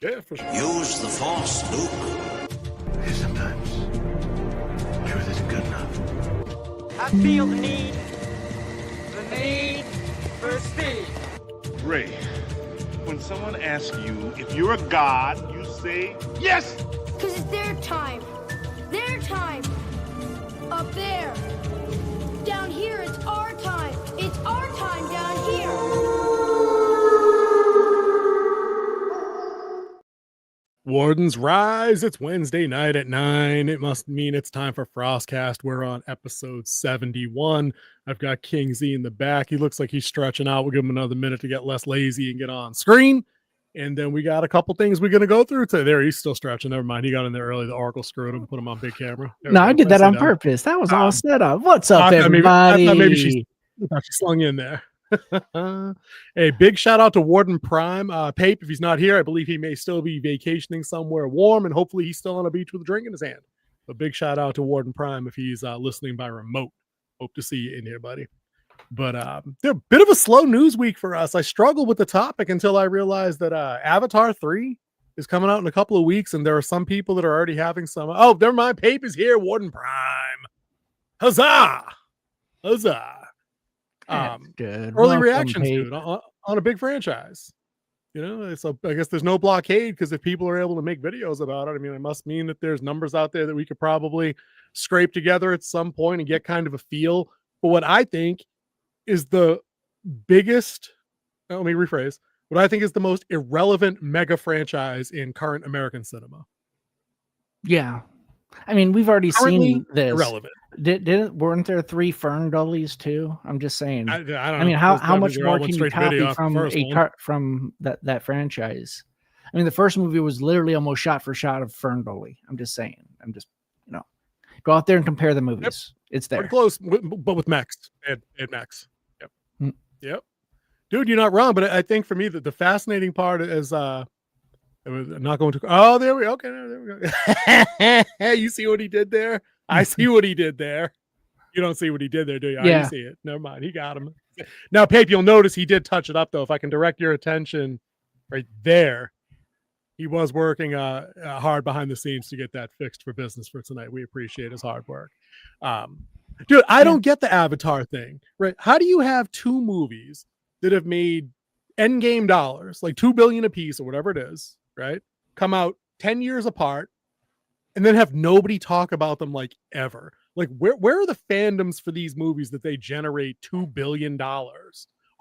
Yeah, for sure. Use the Force, Luke. Sometimes truth isn't good enough. I feel the need for speed. Ray, when someone asks you if you're a god, you say yes! Because it's their time. Their time. Up there. Down here, it's our time. It's our time down here. Wardens rise. It's Wednesday night at 9. It must mean it's time for FrostCast. We're on episode 71. I've got King Z in the back. He looks like he's stretching out. We'll give him another minute to get less lazy and get on screen. And then we got a couple things we're going to go through today. There, he's still stretching. Never mind. He got in there early. The Oracle screwed him, put him on big camera. No, I did that on purpose. That was all set up. What's up, everybody? I thought maybe she slung in there. Hey, big shout out to Warden Prime. Pape, if he's not here, I believe he may still be vacationing somewhere warm, and hopefully he's still on a beach with a drink in his hand. But big shout out to Warden Prime if he's listening by remote. Hope to see you in here, buddy. But a bit of a slow news week for us. I struggled with the topic until I realized that Avatar 3 is coming out in a couple of weeks, and there are some people that are already having some. Oh, never mind. Pape is here. Warden Prime. Huzzah! Huzzah! Good. Early reactions, dude, on a big franchise. You know, I guess there's no blockade because if people are able to make videos about it, I mean, it must mean that there's numbers out there that we could probably scrape together at some point and get kind of a feel for what I think is the biggest. Let me rephrase. What I think is the most irrelevant mega franchise in current American cinema. Yeah, I mean, we've already seen this. Irrelevant. Weren't there 3 Fern Gullies too? I'm just saying. I don't know. I mean, how much more can you copy from from that franchise? I mean, the first movie was literally almost shot for shot of Fern Gully. I'm just saying. Go out there and compare the movies. Yep. It's there. Pretty close, but with Max and Max. Yep. Yep. Dude, you're not wrong, but I think for me that the fascinating part is I'm not going to. Oh, there we go. Okay, there we go. You see what he did there? I see what he did there. You don't see what he did there, do you? Yeah. I see it. Never mind. He got him. Now, Pape, you'll notice he did touch it up, though. If I can direct your attention right there, he was working hard behind the scenes to get that fixed for business for tonight. We appreciate his hard work. Dude, I don't get the Avatar thing, right? How do you have 2 movies that have made endgame dollars, like $2 billion a piece or whatever it is, right? Come out 10 years apart, and then have nobody talk about them like ever. Like where are the fandoms for these movies that they generate $2 billion?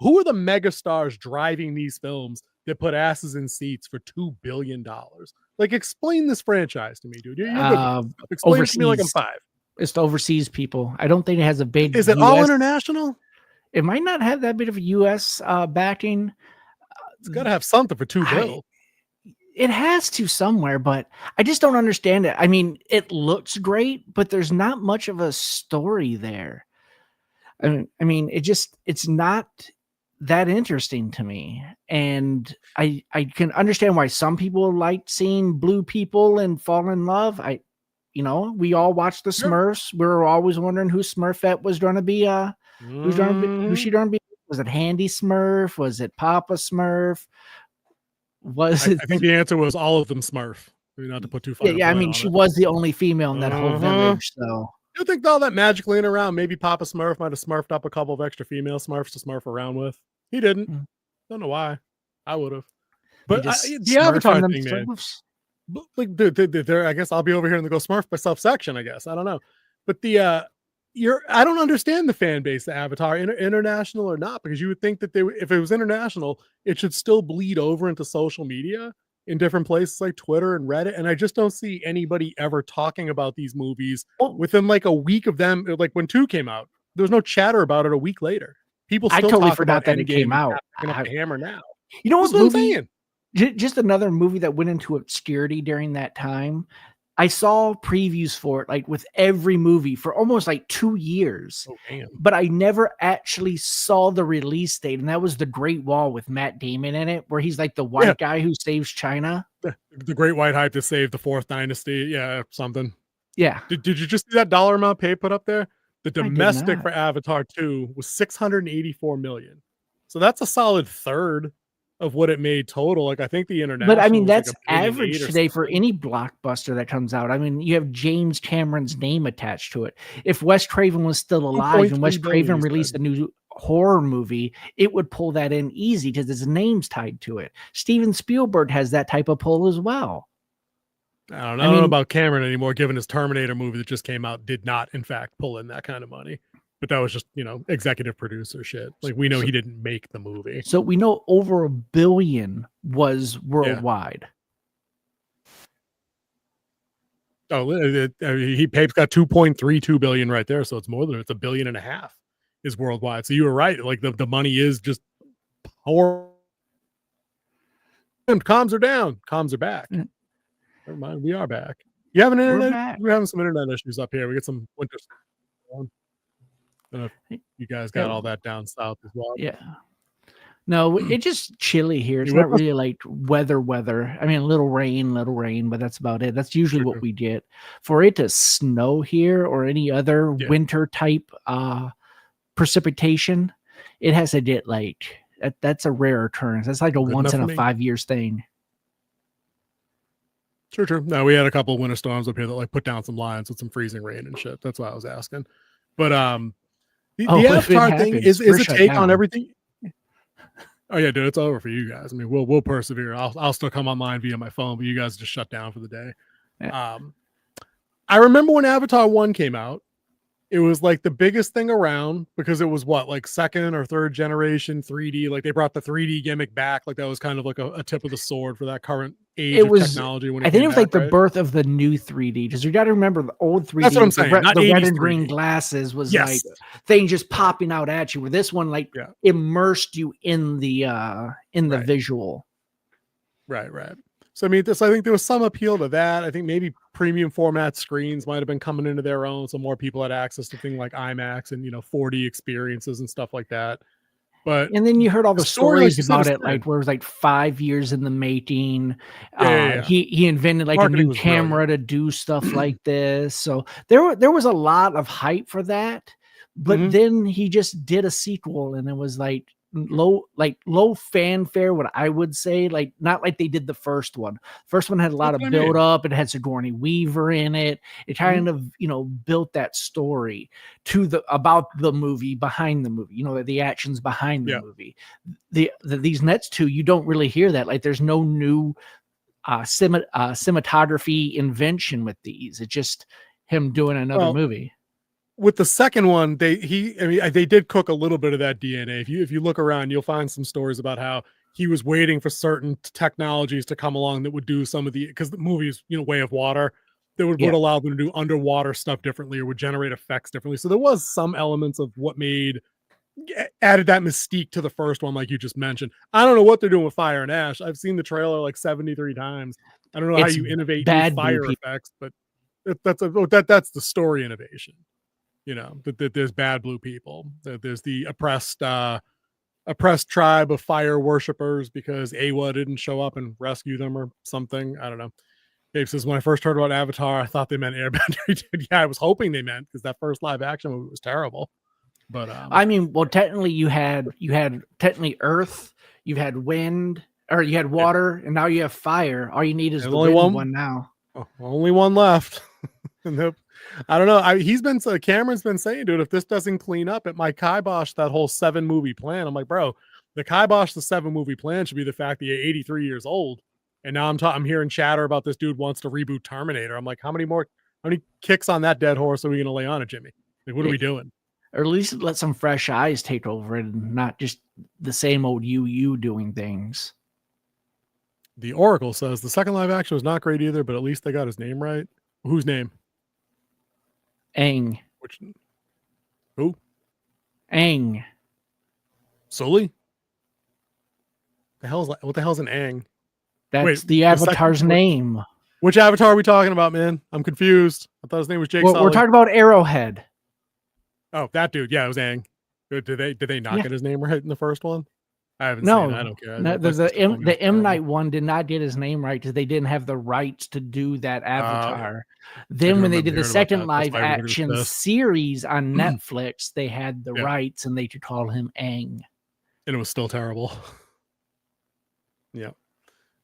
Who are the megastars driving these films that put asses in seats for $2 billion? Like, explain this franchise to me, dude. You're explain overseas. it to me like I'm 5. It's the overseas people. I don't think it has a big. Is it US, all international? It might not have that bit of U.S. Backing. It's got to have something for $2 billion. It has to somewhere, but I just don't understand it. I mean, it looks great, but there's not much of a story there. I mean, it's not that interesting to me. And I can understand why some people like seeing blue people and fall in love. We all watched the Smurfs. We were always wondering who Smurfette was going to be. Who's she going to be? Was it Handy Smurf? Was it Papa Smurf? I think the answer was all of them Smurf. Maybe not to put too far. Yeah, I mean, she was the only female in that whole village. So you think all that magic laying around? Maybe Papa Smurf might have smurfed up a couple of extra female Smurfs to smurf around with. He didn't. Don't know why. I would have. But the Avatar thing, man. Like, dude, I guess I'll be over here in the go smurf myself section. I guess I don't know. But I don't understand the fan base of Avatar, international or not, because you would think that if it was international, it should still bleed over into social media in different places like Twitter and Reddit. And I just don't see anybody ever talking about these movies within like a week of them. Like when 2 came out, there was no chatter about it a week later. People still I totally talk forgot about that it came out. Hammer now. You know what movie? I'm saying? Just another movie that went into obscurity during that time. I saw previews for it, like with every movie for almost like 2 years, but I never actually saw the release date. And that was The Great Wall with Matt Damon in it, where he's like the white guy who saves China. The Great White Hype to save the 4th Dynasty. Yeah. Something. Yeah. Did you just see that dollar amount Pay put up there? The domestic for Avatar 2 was $684 million. So that's a solid third of what it made total. Like I think the international. But I mean, was like that's $1.8 billion average or today for something. any blockbuster that comes out. I mean, you have James Cameron's name attached to it. If Wes Craven was still alive and Wes 2.3 billion, Craven he released said. a new horror movie, it would pull that in easy because his name's tied to it. Steven Spielberg has that type of pull as well. I don't know about Cameron anymore, given his Terminator movie that just came out did not, in fact, pull in that kind of money. But that was just, executive producer shit. Like we know he didn't make the movie. So we know over $1 billion was worldwide. Oh, Pape's got 2.32 billion right there, so it's more than it's $1.5 billion is worldwide. So you were right. Like the money is just poor. And comms are down. Comms are back. Never mind, we are back. You have an internet? We're having some internet issues up here. We get some winter stuff. You guys got all that down south as well. Yeah. No, it's just chilly here. It's not really like weather. I mean, a little rain, but that's about it. That's usually what we get. For it to snow here or any other winter type precipitation, it has to get like that's a rare occurrence. That's like a once in a 5 years thing. True. No, we had a couple of winter storms up here that like put down some lines with some freezing rain and shit. That's why I was asking. But the Avatar thing is a take on everything. Oh yeah, dude, it's over for you guys. I mean, we'll persevere. I'll still come online via my phone, but you guys just shut down for the day. Yeah. I remember when Avatar 1 came out, it was like the biggest thing around because it was like second or third generation 3D. Like they brought the 3D gimmick back. Like that was kind of like a tip of the sword for that current age of technology. When I think it was like the birth of the new 3D because you got to remember the old 3D. That's what I'm saying. The red and green glasses was like things just popping out at you. Where this one immersed you in the visual. Right. So I mean, I think there was some appeal to that. I think maybe premium format screens might have been coming into their own, so more people had access to things like IMAX and 4D experiences and stuff like that. And then you heard all the stories about it, like where it was like 5 years in the making. He invented like a new camera to do stuff like this. So there was a lot of hype for that. But then he just did a sequel, and it was like low fanfare, what I would say, like not like they did the first one. First one had a lot of build up. It had Sigourney Weaver in it. It kind of built that story about the movie, behind the movie, the actions behind the movie. These next two, you don't really hear that. Like there's no new cinematography invention with these. It's just him doing another movie. With the second one, they did cook a little bit of that DNA. If you look around, you'll find some stories about how he was waiting for certain technologies to come along that would do some of because the movie is Way of Water, that would allow them to do underwater stuff differently or would generate effects differently. So there was some elements of what added that mystique to the first one, like you just mentioned. I don't know what they're doing with Fire and Ash. I've seen the trailer like 73 times. I don't know how you innovate fire effects, but that's the story innovation. That there's bad blue people, that there's the oppressed tribe of fire worshippers because Awa didn't show up and rescue them or something. I don't know. Dave says, when I first heard about Avatar, I thought they meant Airbender. Yeah, I was hoping they meant, because that first live action movie was terrible. But I mean, well, technically you had technically Earth, you had wind, or you had water, and now you have fire. All you need is the only one now. Only one left. I don't know. Cameron's been saying, dude, if this doesn't clean up, it might kibosh that whole 7 movie plan. I'm like, bro, the kibosh the 7 movie plan should be the fact that you're 83 years old. And now I'm hearing chatter about this dude wants to reboot Terminator. I'm like, how many kicks on that dead horse are we going to lay on it, Jimmy? Like, what are we doing? Or at least let some fresh eyes take over it and not just the same old you doing things. The Oracle says the second live action was not great either, but at least they got his name right. Whose name? Aang. Who? Aang. Sully? What the hell's an Aang? That's the Avatar's name. Which Avatar are we talking about, man? I'm confused. I thought his name was Jake Sully. We're talking about Arrowhead. Oh, that dude. Yeah, it was Aang. Did they not get his name right in the first one? I haven't seen it. I don't care. The M. Night one did not get his name right because they didn't have the rights to do that Avatar. Then when they did the second live action series on Netflix, they had the rights and they could call him Aang. And it was still terrible. Yeah.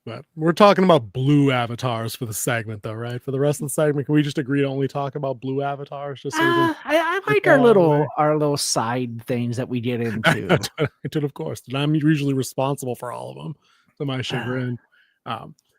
But we're talking about blue avatars for the segment, though, right? For the rest of the segment, can we just agree to only talk about blue avatars? Just so we can I get like that out of the way? our little side things that we get into. I did, of course. And I'm usually responsible for all of them, to my chagrin.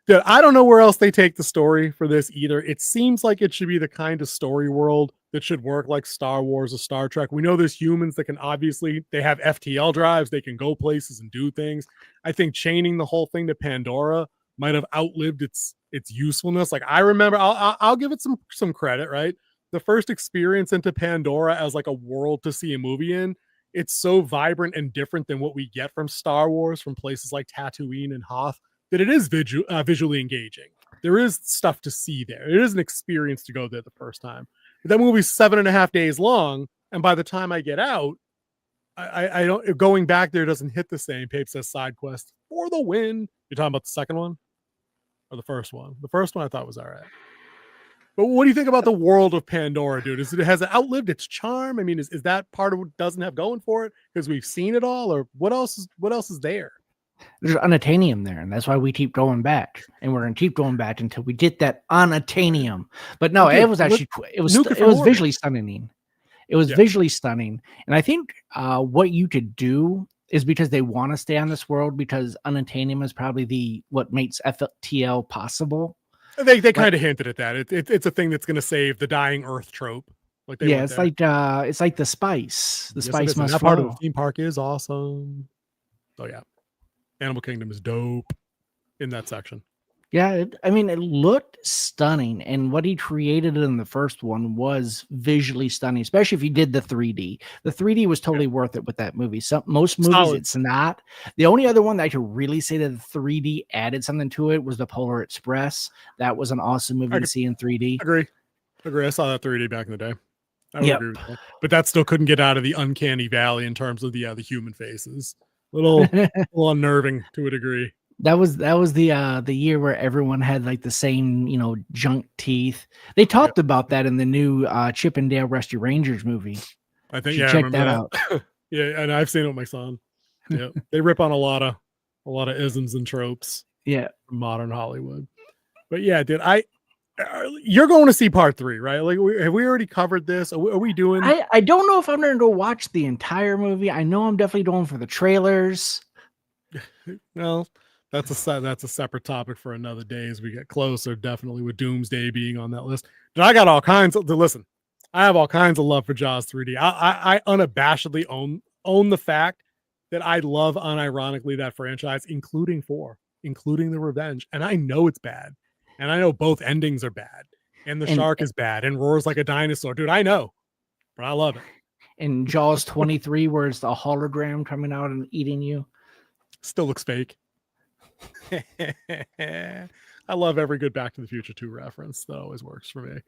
Dude, I don't know where else they take the story for this either. It seems like it should be the kind of story world that should work like Star Wars or Star Trek. We know there's humans that can obviously, they have FTL drives, they can go places and do things. I think chaining the whole thing to Pandora might have outlived its usefulness. Like I remember, I'll give it some credit, right? The first experience into Pandora as like a world to see a movie in, it's so vibrant and different than what we get from Star Wars, from places like Tatooine and Hoth, that it is visually engaging. There is stuff to see there. It is an experience to go there the first time. But that movie's 7.5 days long, and by the time I get out, I don't, going back there doesn't hit the same. Pape says side quest for the win. You're talking about the second one or the first one? The first one I thought was all right. But what do you think about the world of Pandora, dude? Has it outlived its charm? I mean, is that part of what doesn't have going for it because we've seen it all, or what else is there? There's unatanium there, and that's why we keep going back, and we're gonna keep going back until we get that unatanium. But no, Okay, it was actually it was visually stunning. It was visually stunning, and I think what you could do is, because they want to stay on this world, because unatanium is probably what makes FTL possible. They kind of hinted at that. It's a thing that's going to save the dying Earth trope. Like it's like the spice. The spice must that flow. part of the theme park is awesome. Oh yeah, Animal Kingdom is dope in that section. Yeah, I mean, it looked stunning, and what he created in the first one was visually stunning, especially if you did the 3D. The 3D was totally worth it with that movie. Most movies, it's not. The only other one that I could really say that the 3D added something to it was the Polar Express. That was an awesome movie to see in 3D. Agree. I saw that 3D back in the day. I would agree with that. But that still couldn't get out of the uncanny valley in terms of the human faces. Little unnerving to a degree. That was the year where everyone had like the same, junk teeth. They talked about that in the new Chip and Dale Rescue Rangers movie. I think check that out. Yeah, and I've seen it with my son. Yeah, they rip on a lot of isms and tropes. Yeah, modern Hollywood. But yeah, dude, you're going to see part 3, right? Like, have we already covered this? Are we doing? I don't know if I'm going to go watch the entire movie. I know I'm definitely going for the trailers. No. That's a separate topic for another day as we get closer, definitely with Doomsday being on that list. But I got all kinds of listen. I have all kinds of love for Jaws 3D. I unabashedly own the fact that I love unironically that franchise, including 4, including The Revenge. And I know it's bad. And I know both endings are bad. And the shark is bad and roars like a dinosaur. Dude, I know. But I love it. And Jaws 23, where it's the hologram coming out and eating you. Still looks fake. I love every good Back to the Future 2 reference. That always works for me.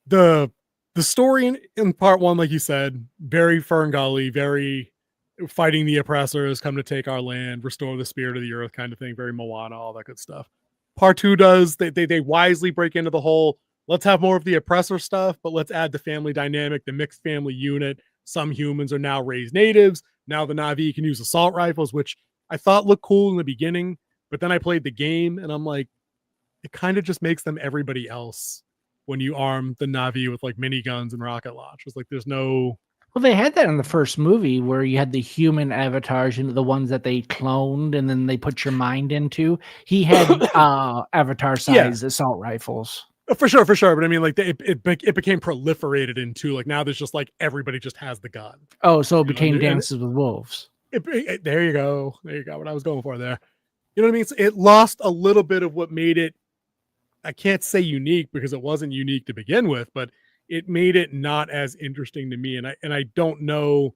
The story in part 1, like you said, very Ferngully, very fighting the oppressors, come to take our land, restore the spirit of the earth kind of thing, very Moana, all that good stuff. Part 2 does, they wisely break into the whole, let's have more of the oppressor stuff, but let's add the family dynamic, the mixed family unit. Some humans are now raised natives. Now the Na'vi can use assault rifles, which I thought looked cool in the beginning, but then I played the game and I'm like, it kind of just makes them everybody else when you arm the Na'vi with like miniguns and rocket launchers. Like there's no. Well, they had that in the first movie where you had the human avatars, the ones that they cloned and then they put your mind into. He had avatar size assault rifles. For sure. But I mean, like it became proliferated into like now there's just like everybody just has the gun. Oh, so it became Dances with Wolves. There you go. What I was going for there. You know what I mean? It lost a little bit of what made it, I can't say unique because it wasn't unique to begin with, but it made it not as interesting to me. And I don't know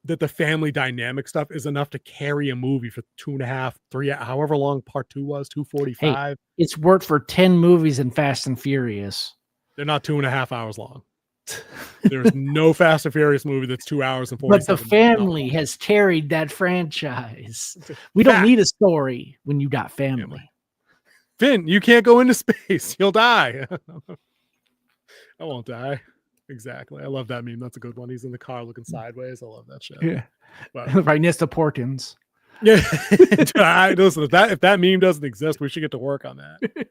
that the family dynamic stuff is enough to carry a movie for 2.5, 3, however long part 2 was, 2:45. Hey, it's worked for 10 movies in Fast and Furious. They're not 2.5 hours long. There's no Fast and Furious movie that's 2 hours and 47 minutes. But the family has carried that franchise. We don't need a story when you got family. Finn, you can't go into space. You'll die. I won't die. Exactly. I love that meme. That's a good one. He's in the car looking sideways. I love that shit. Yeah. But, right next to Porkins. Yeah, listen. If that meme doesn't exist, we should get to work on that.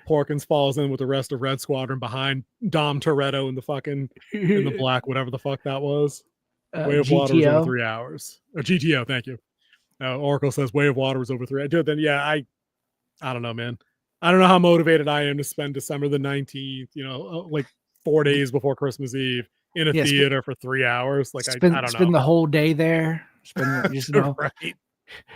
Porkins falls in with the rest of Red Squadron behind Dom Toretto in the black, whatever the fuck that was. Way of Water was over GTO. 3 hours. Or GTO, thank you. Oracle says Way of Water was over 3 hours. Dude, then yeah, I don't know, man. I don't know how motivated I am to spend December the 19th, like 4 days before Christmas Eve in a theater for 3 hours. Like I don't know. Spend the whole day there. Just, right. It's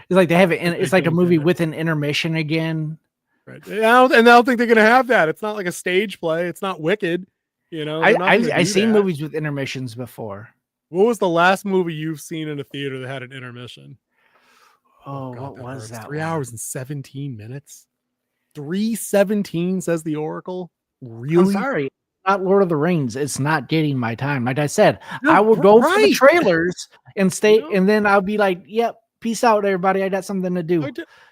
like they have it. It's like a movie with an intermission again. Right. And I don't think they're gonna have that. It's not like a stage play. It's not Wicked. I've seen movies with intermissions before. What was the last movie you've seen in a theater that had an intermission? Oh, God, what was that? 3 hours and 17 minutes. 3:17 says the Oracle. Really? I'm sorry. Not Lord of the Rings. It's not getting my time. Like I said, I will go for the trailers and stay, and then I'll be like, "Yep, peace out, everybody. I got something to do."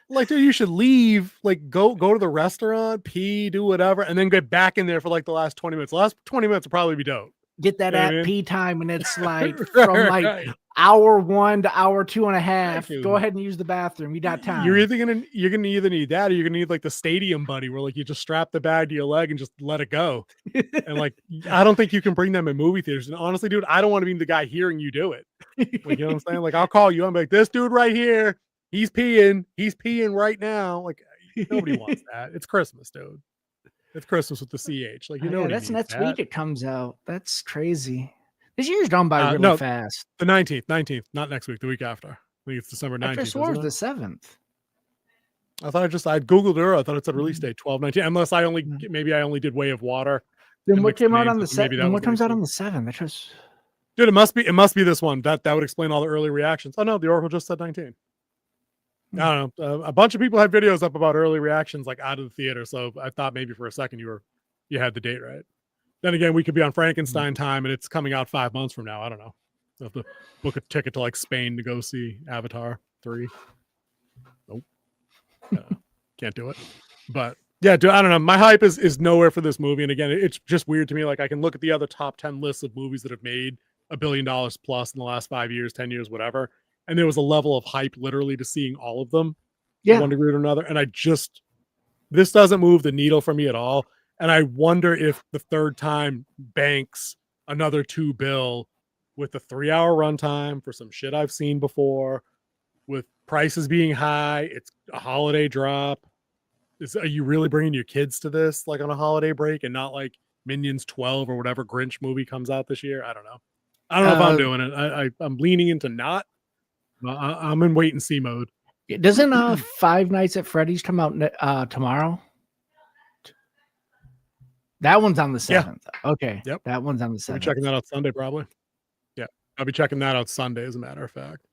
Like, dude, you should leave. Like, go to the restaurant, pee, do whatever, and then get back in there for like the last 20 minutes. The last 20 minutes will probably be dope. Get that at pee time, and it's like from like hour 1 to hour 2.5. Go ahead and use the bathroom. You got time. You're gonna either need that, or you're gonna need like the stadium buddy, where like you just strap the bag to your leg and just let it go. And like, I don't think you can bring them in movie theaters. And honestly, dude, I don't want to be the guy hearing you do it. Like, you know what I'm saying? Like, I'll call you. I'm like, this dude right here, he's peeing right now. Like, nobody wants that. It's Christmas, dude. It's Christmas with the CH. Like, that's next week. It comes out. That's crazy. This year's gone by really fast. The 19th, not next week. The week after. I think it's December 19th. I swore it was the 7th. I thought I googled her. I thought it said release date 12/19. Unless I only did Way of Water. Then what came out on the 7th? What comes out on the 7th? Dude, it must be this one. That would explain all the early reactions. Oh no, the Oracle just said 19. I don't know. A bunch of people had videos up about early reactions, like out of the theater. So I thought maybe for a second you had the date right. Then again, we could be on Frankenstein time, and it's coming out 5 months from now. I don't know. I'll have to book a ticket to like Spain to go see Avatar 3. Nope. Can't do it. But yeah, dude, I don't know. My hype is nowhere for this movie. And again, it's just weird to me. Like, I can look at the other top 10 lists of movies that have made $1 billion plus in the last 5 years, 10 years, whatever. And there was a level of hype literally to seeing all of them to one degree or another. And this doesn't move the needle for me at all. And I wonder if the third time banks another $2 billion with the 3-hour runtime for some shit I've seen before, with prices being high. It's a holiday drop. Are you really bringing your kids to this like on a holiday break and not like Minions 12 or whatever Grinch movie comes out this year? I don't know. I don't know if I'm doing it. I'm leaning into not. I'm in wait and see mode. Doesn't Five Nights at Freddy's come out tomorrow? That one's on the 7th. Yeah. Okay. Yep. That one's on the 7th. I'll be checking that out Sunday, probably. Yeah. I'll be checking that out Sunday, as a matter of fact.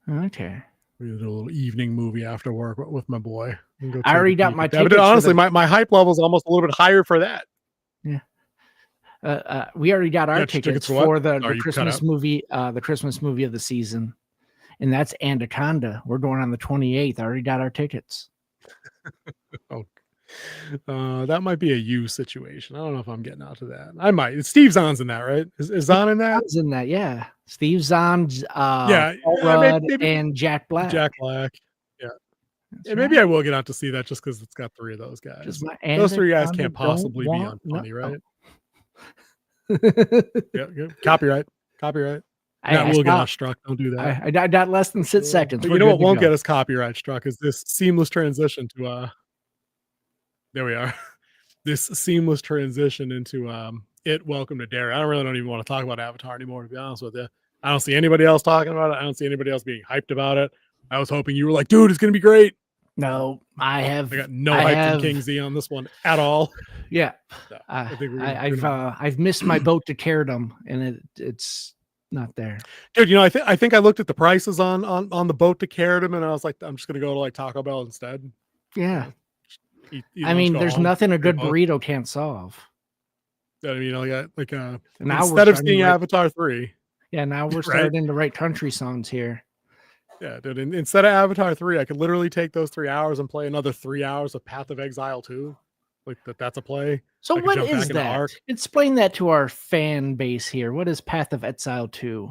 Okay. We did a little evening movie after work with my boy. I already got my tickets. But honestly, my hype level is almost a little bit higher for that. Yeah. We already got our tickets for the Christmas movie, the Christmas movie of the season. And that's Anaconda. We're going on the 28th. I already got our tickets. That might be a you situation. I don't know if I'm getting out to that. I might. Steve Zahn's in that, right? Is Zahn in that? He's in that, yeah. Steve Zahn, Paul Rudd, and Jack Black. Yeah. And maybe I will get out to see that just because it's got 3 of those guys. Those 3 guys can't possibly be unfunny, right? Yeah. Copyright. We'll get us struck. Don't do that. I got less than 6 seconds. But you know what won't get us copyright struck is this seamless transition to there we are. This seamless transition into Welcome to Derry. I don't even want to talk about Avatar anymore, to be honest with you. I don't see anybody else talking about it. I don't see anybody else being hyped about it. I was hoping you were like, dude, it's gonna be great. No, I got no hype from King Z on this one at all. Yeah. No, I've missed my boat to Caradom, and it's not there. Dude, I think I looked at the prices on the boat to Caradom, and I was like, I'm just gonna go to like Taco Bell instead. Yeah. There's nothing a good burrito can't solve. Instead of seeing Avatar 3. Yeah, now we're starting to write country songs here. Yeah, dude. Instead of Avatar 3, I could literally take those 3 hours and play another 3 hours of Path of Exile 2. Like that's a play. So what is that? Explain that to our fan base here. What is Path of Exile 2?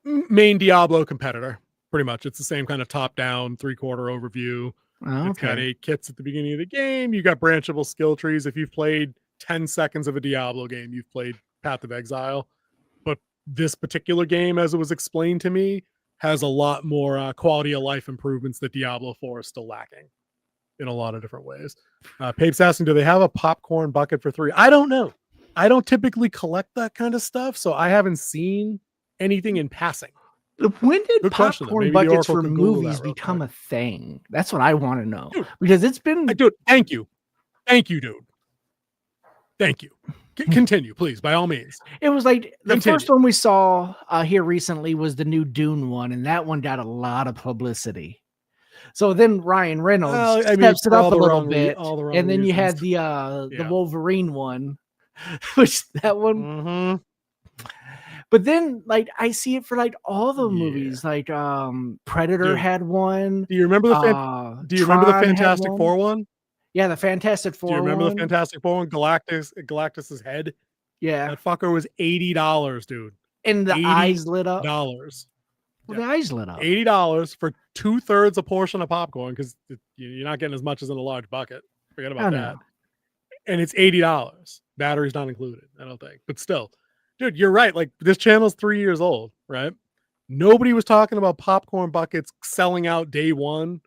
Main Diablo competitor. pretty much. It's the same kind of top-down, 3/4 overview. Oh, It's got okay. 8 kits at the beginning of the game. You got branchable skill trees. If you've played 10 seconds of a Diablo game, you've played Path of Exile. But this particular game, as it was explained to me, has a lot more quality of life improvements that Diablo 4 is still lacking in a lot of different ways. Pape's asking, do they have a popcorn bucket for 3? I don't know. I don't typically collect that kind of stuff, so I haven't seen anything in passing. When did Good question, though. popcorn Maybe the buckets Oracle for can Google that movies real become quick. a thing? That's what I want to know. Dude. Because it's been Dude, thank you. Thank you, dude. Thank you. Continue, please, by all means. it was like the Continue. first one we saw here recently was the new Dune one, and that one got a lot of publicity. So then Ryan Reynolds Well, I mean, steps it for all up a the little wrong bit, all the wrong and then you had reasons. the Yeah. Wolverine one, which that one. Mhm. But then, like, I see it for like all the Yeah. movies. Like, Predator Dude, had one. Do you remember the Tron had Fantastic one. Four one? Yeah, the Fantastic Do Four you remember one. the Fantastic Four one? Galactus's head. Yeah, That fucker was $80, dude. and the eyes lit up. $80. Well, the eyes lit up. $80 for 2/3 a portion of popcorn because you're not getting as much as in a large bucket. Forget about Oh, that. no. And it's $80. Batteries not included, I don't think. But still, dude, you're right. Like, this channel's 3 years old, right? Nobody was talking about popcorn buckets selling out day one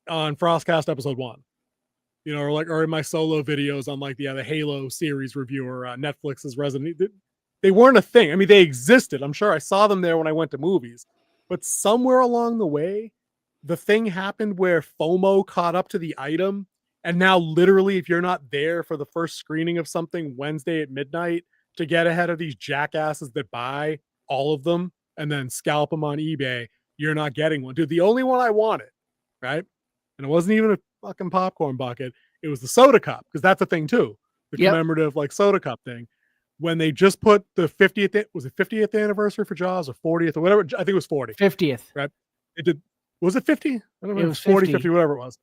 on FrostCast episode 1. You know, or in my solo videos on like the Halo series review or Netflix's Resident Evil. They weren't a thing. I mean, they existed. I'm sure I saw them there when I went to movies. But somewhere along the way, the thing happened where FOMO caught up to the item. And now, literally, if you're not there for the first screening of something Wednesday at midnight to get ahead of these jackasses that buy all of them and then scalp them on eBay, you're not getting one. Dude, the only one I wanted, right? And it wasn't even a fucking popcorn bucket. It was the soda cup, because that's a thing too. The commemorative like soda cup thing. When they just put the 50th, was it 50th anniversary for Jaws or 40th or whatever? I think it was 40. 50th. Right? It did. Was it 50? I don't know. It was 40, 50. 50, whatever it was.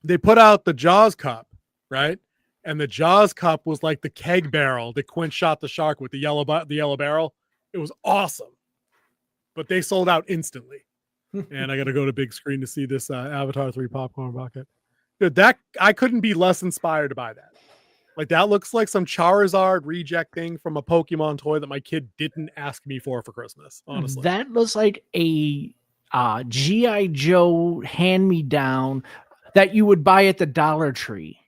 They put out the Jaws cup, right? And the Jaws cup was like the keg barrel that Quint shot the shark with, the yellow barrel. It was awesome. But they sold out instantly. And I got to go to big screen to see this Avatar 3 popcorn bucket. Dude, that I couldn't be less inspired to buy that. Like, that looks like some Charizard reject thing from a Pokemon toy that my kid didn't ask me for Christmas, honestly. That looks like a G.I. Joe hand-me-down that you would buy at the Dollar Tree.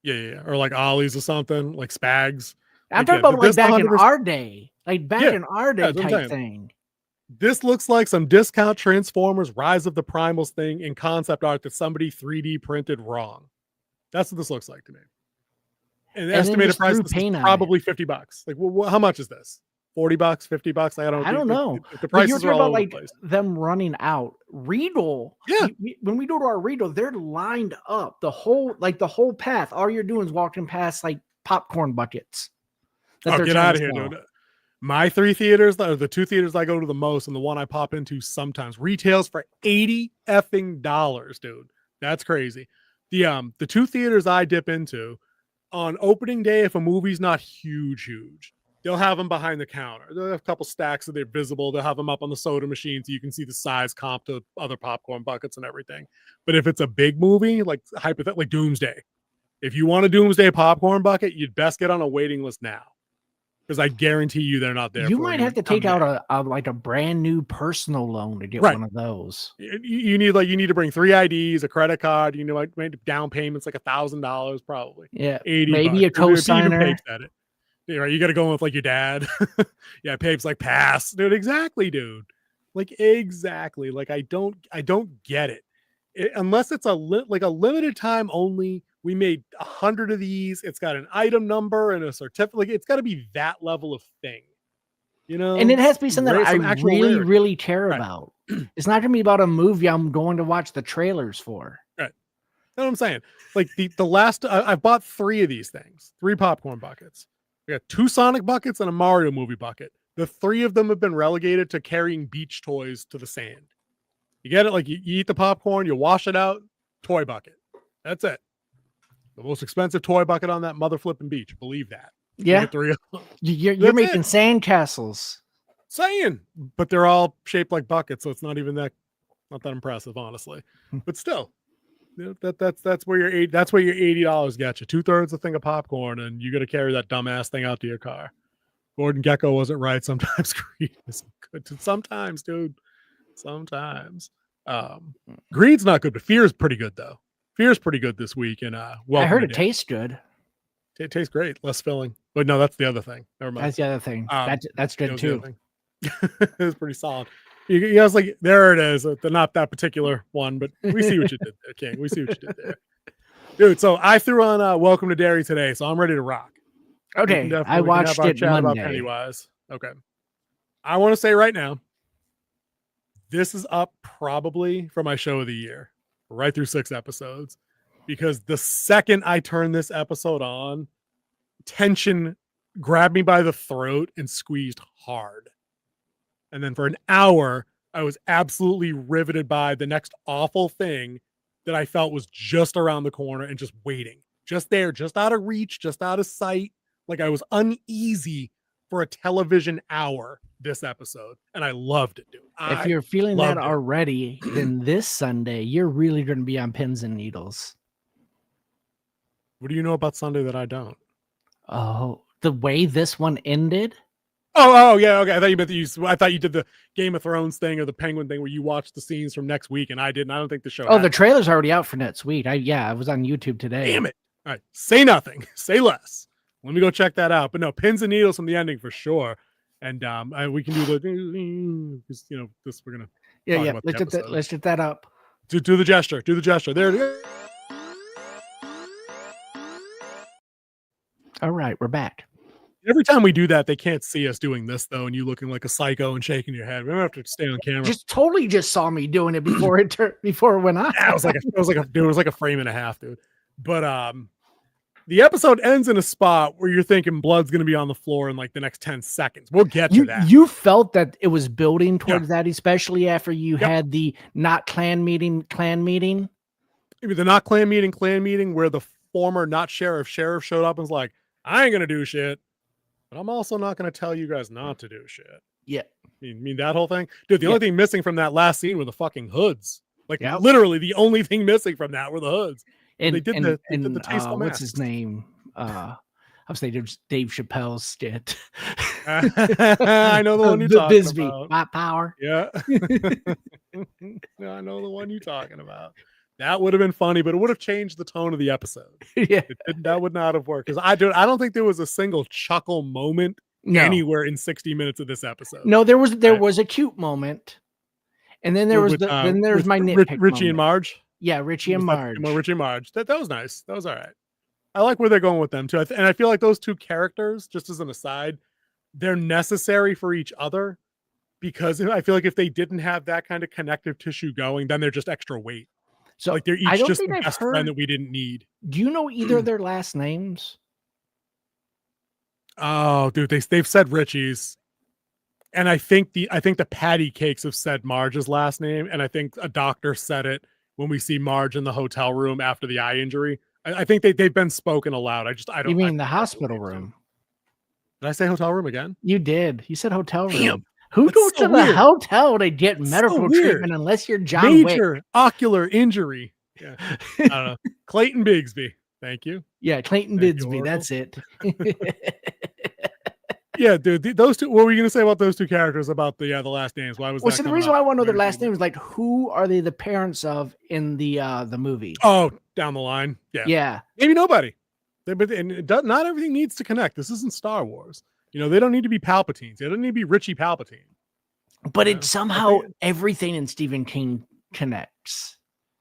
Yeah. Or like Ollie's or something, like Spags. I'm Like, talking yeah, about but like this back in 100% our day. Like back Yeah, in our day that's what I'm type saying. thing. This looks like some discount Transformers Rise of the Primals thing in concept art that somebody 3D printed wrong. That's what this looks like to me. And the then estimated just price threw is paint on it. probably $50. Like, how much is this? $40, $50? I don't know. The But you're prices talking are all about over the like place. them running out. Riedel. Yeah. When we go to our Riedel, they're lined up the whole path. All you're doing is walking past like popcorn buckets. Oh, they're get trying out to of here, sell. dude. My 3 theaters, or the 2 theaters I go to the most, and the one I pop into sometimes, retails for $80 effing dollars, dude. That's crazy. The 2 theaters I dip into on opening day, if a movie's not huge, they'll have them behind the counter. They'll have a couple stacks so they're visible. They'll have them up on the soda machine so you can see the size comp to other popcorn buckets and everything. But if it's a big movie, like hypothetically Doomsday, if you want a Doomsday popcorn bucket, you'd best get on a waiting list now. Because I guarantee you they're not there. You for might you have to come take out May. a brand new personal loan to get Right. one of those. You need to bring 3 IDs, a credit card. You know, like maybe down payments like $1,000 probably. Yeah, 80 maybe a bucks. If even cosigner. Pape's at it. Yeah, right. You got to go with like your dad. Yeah, Pape's like pass, dude. Exactly, dude. Like exactly. Like I don't get it. Unless it's like a limited time only. We made 100 of these. It's got an item number and a certificate. Like, it's got to be that level of thing, you know. And it has to be something I some actual really, rarity. really care Right. about. It's not going to be about a movie I'm going to watch the trailers for. Right. That's what I'm saying. Like the last, I bought 3 of these things, 3 popcorn buckets. We got 2 Sonic buckets and a Mario movie bucket. The 3 of them have been relegated to carrying beach toys to the sand. You get it? Like you eat the popcorn, you wash it out, toy bucket. That's it. The most expensive toy bucket on that mother flipping beach. Believe that. Yeah, You get 3 of them. you're That's making it. sandcastles. Saying, but they're all shaped like buckets, so it's not that impressive, honestly. But still, that's where your $80 gets you. 2/3 a thing of popcorn, and you got to carry that dumbass thing out to your car. Gordon Gekko wasn't right. Sometimes Greed isn't good. Sometimes, dude. Sometimes. Greed's not good, but Fear's pretty good though. Fear's pretty good this week, and I heard it tastes good. It tastes great, less filling. But no, that's the other thing. Never mind. That's the other thing. That's good too. It was pretty solid. You guys like there it is. Not that particular one, but we see what you did there, King. We see what you did there, dude. So I threw on Welcome to Derry today, so I'm ready to rock. Okay, I watched it Monday. About Pennywise. Okay, I want to say right now, this is up probably for my show of the year, right through 6 episodes, because the second I turned this episode on, tension grabbed me by the throat and squeezed hard. And then for an hour, I was absolutely riveted by the next awful thing that I felt was just around the corner and just waiting, just there, just out of reach, just out of sight. Like I was uneasy for a television hour this episode, and I loved it, dude. If you're feeling that already, then this Sunday, you're really going to be on pins and needles. What do you know about Sunday that I don't? Oh, the way this one ended? Oh, yeah, okay. I thought you did the Game of Thrones thing or the Penguin thing where you watched the scenes from next week, and I didn't. I don't think the show. The trailer's already out for next week. I was on YouTube today. Damn it! All right, say nothing, say less. Let me go check that out. But no, pins and needles from the ending for sure. And we can do the, this we're gonna. Yeah. Let's get that up. Do the gesture. Do the gesture. There it is. All right, we're back. Every time we do that, they can't see us doing this though, and you looking like a psycho and shaking your head. We don't have to stay on camera. Just saw me doing it before before it went on. Yeah, it was like a frame and a half, dude. But the episode ends in a spot where you're thinking blood's going to be on the floor in like the next 10 seconds. We'll get to that. You felt that it was building towards that, especially after you had the not clan meeting. Maybe the not clan meeting where the former not sheriff showed up and was like, I ain't going to do shit, but I'm also not going to tell you guys not to do shit. Yeah. You mean that whole thing? Dude, the only thing missing from that last scene were the fucking hoods. Like literally the only thing missing from that were the hoods. And they did the tasteful what's his name? I was thinking Dave Chappelle's skit. I know the one you're talking Bisbee, about. My power. Yeah. I know the one you're talking about. That would have been funny, but it would have changed the tone of the episode. Yeah. That would not have worked. Because I don't think there was a single chuckle moment anywhere in 60 minutes of this episode. No, there was a cute moment. And then there was my nitpick Richie moment. And Marge. Yeah, Richie and Marge. Richie and Marge. That was nice. That was all right. I like where they're going with them too. And I feel like those two characters, just as an aside, they're necessary for each other, because I feel like if they didn't have that kind of connective tissue going, then they're just extra weight. So like they're each just the best friend that we didn't need. Do you know either of their last names? Oh, dude, they've said Richie's. And I think the patty cakes have said Marge's last name, and I think a doctor said it when we see Marge in the hotel room after the eye injury. I think they've been spoken aloud. I don't. You mean the hospital room? Did I say hotel room again? You did. You said hotel room. Damn, who goes to the hotel to get medical treatment unless you're John Major Wick? Ocular injury. Yeah. I don't know. Clayton Bigsby. Thank you. Yeah, Clayton Bigsby. That's it. Yeah, dude. Those two. What were you gonna say about those two characters about the last names? Why was that? So the reason why I want to know their last name is like, who are they the parents of in the movie? Oh, down the line. Yeah. Maybe nobody. Not everything needs to connect. This isn't Star Wars. They don't need to be Palpatines. They don't need to be Richie Palpatine. But it somehow everything in Stephen King connects.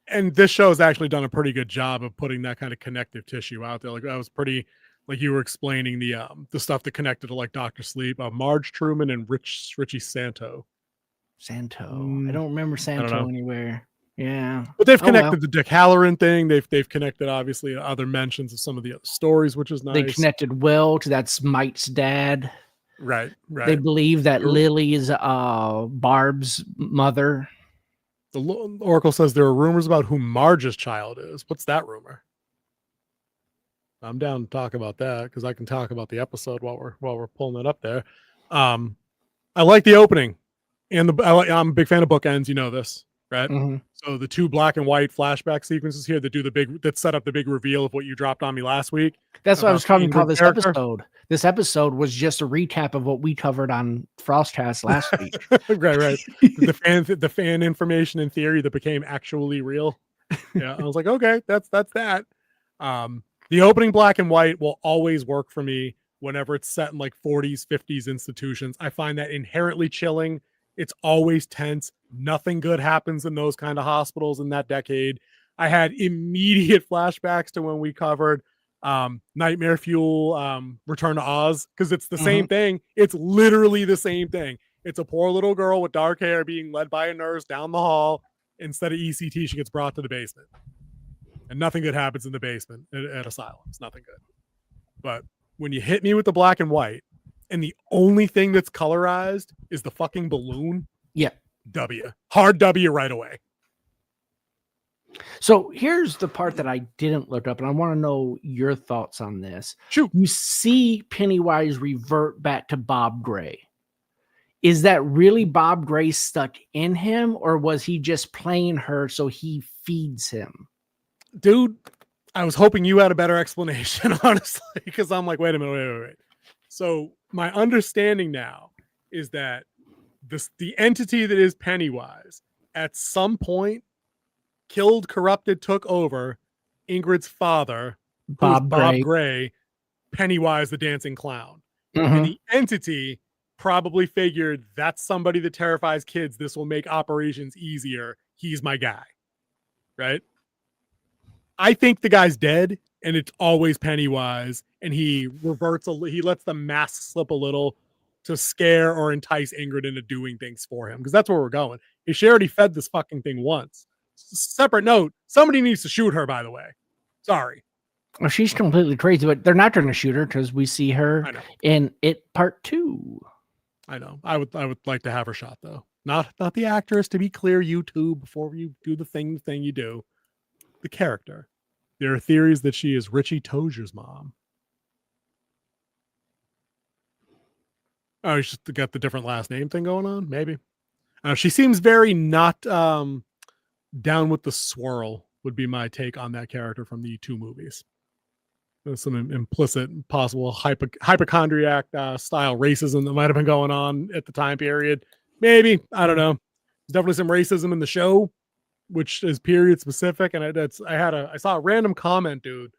And this show has actually done a pretty good job of putting that kind of connective tissue out there. Like that was pretty. Like you were explaining the stuff that connected to like Dr. Sleep, Marge Truman and Richie Santo. I don't remember Santo anywhere. Yeah, but they've connected the Dick Halloran thing. They've connected obviously other mentions of some of the other stories, which is nice. They connected Will to that's Mike's dad. Right. They believe that Lily is Barb's mother. The Oracle says there are rumors about who Marge's child is. What's that rumor? I'm down to talk about that because I can talk about the episode while we're pulling it up there. I I like the opening, and I'm a big fan of bookends. You know this, right? Mhm. So the 2 black and white flashback sequences here that set up the big reveal of what you dropped on me last week. That's what I was trying to call Ingrid this character. episode. This episode was just a recap of what we covered on FrostCast last week. right. The fan information and theory that became actually real. Yeah, I was like, okay, that's that. The opening black and white will always work for me whenever it's set in like 40s, 50s institutions. I find that inherently chilling. It's always tense. Nothing good happens in those kind of hospitals in that decade. I had immediate flashbacks to when we covered Nightmare Fuel, Return to Oz, because it's the same thing. It's literally the same thing. It's a poor little girl with dark hair being led by a nurse down the hall. Instead of ECT, she gets brought to the basement. And nothing good happens in the basement at asylums. Nothing good. But when you hit me with the black and white, and the only thing that's colorized is the fucking balloon, Yeah. W. Hard W right away. So here's the part that I didn't look up, and I want to know your thoughts on this. Shoot. You see Pennywise revert back to Bob Gray. Is that really Bob Gray stuck in him, or was he just playing her so he feeds him? Dude, I was hoping you had a better explanation, honestly, because I'm like, wait a minute, wait. So my understanding now is that the entity that is Pennywise at some point killed, corrupted, took over Ingrid's father, Bob Gray, Pennywise the dancing clown. Mhm. And the entity probably figured that's somebody that terrifies kids. This will make operations easier. He's my guy. Right? I think the guy's dead and it's always Pennywise, and he reverts he lets the mask slip a little to scare or entice Ingrid into doing things for him, because that's where we're going. She already fed this fucking thing once. Separate note, somebody needs to shoot her, by the way. Sorry. Well, she's completely crazy, but they're not going to shoot her because we see her in It Part 2. I know. I would like to have her shot, though. Not the actress, to be clear, YouTube, before you do the thing you do. The character. There are theories that she is Richie Tozier's mom. Oh, she's just got the different last name thing going on? Maybe. She seems very not down with the swirl, would be my take on that character from the 2 movies. There's some implicit, possible hypochondriac style racism that might have been going on at the time period. Maybe. I don't know. There's definitely some racism in the show, which is period specific. And I saw a random comment, dude,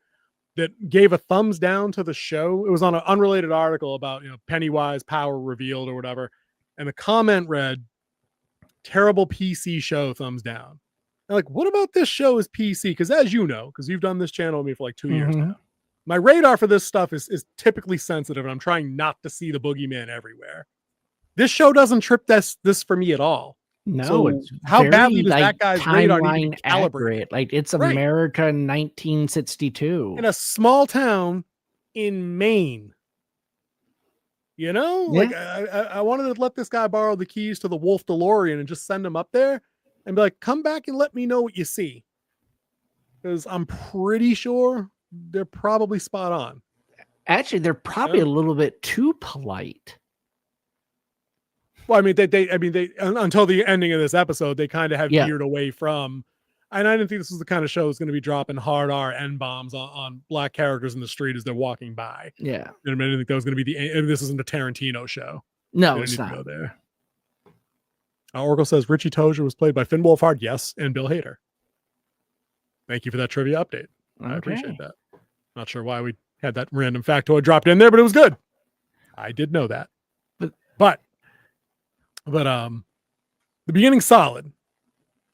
that gave a thumbs down to the show. It was on an unrelated article about, Pennywise power revealed or whatever. And the comment read, terrible PC show, thumbs down. I'm like, what about this show is PC? Because as you know, because you've done this channel with me for like 2 years now, my radar for this stuff is typically sensitive, and I'm trying not to see the boogeyman everywhere. This show doesn't trip this for me at all. No, so it's how very, badly does that guy's radar need to timeline be calibrated? accurate. Like, it's Right. America 1962. In a small town in Maine. Like I wanted to let this guy borrow the keys to the Wolf DeLorean and just send him up there and be like, come back and let me know what you see. Because I'm pretty sure they're probably spot on. Actually, they're probably a little bit too polite. Well, I mean, they until the ending of this episode, they kind of have veered away from. And I didn't think this was the kind of show that's going to be dropping hard R-N bombs on black characters in the street as they're walking by. Yeah. I didn't think that was going to be this isn't a Tarantino show. No, it's not. Go there. Oracle says Richie Tozier was played by Finn Wolfhard. Yes, and Bill Hader. Thank you for that trivia update. I appreciate that. Not sure why we had that random factoid dropped in there, but it was good. I did know that. But the beginning's solid.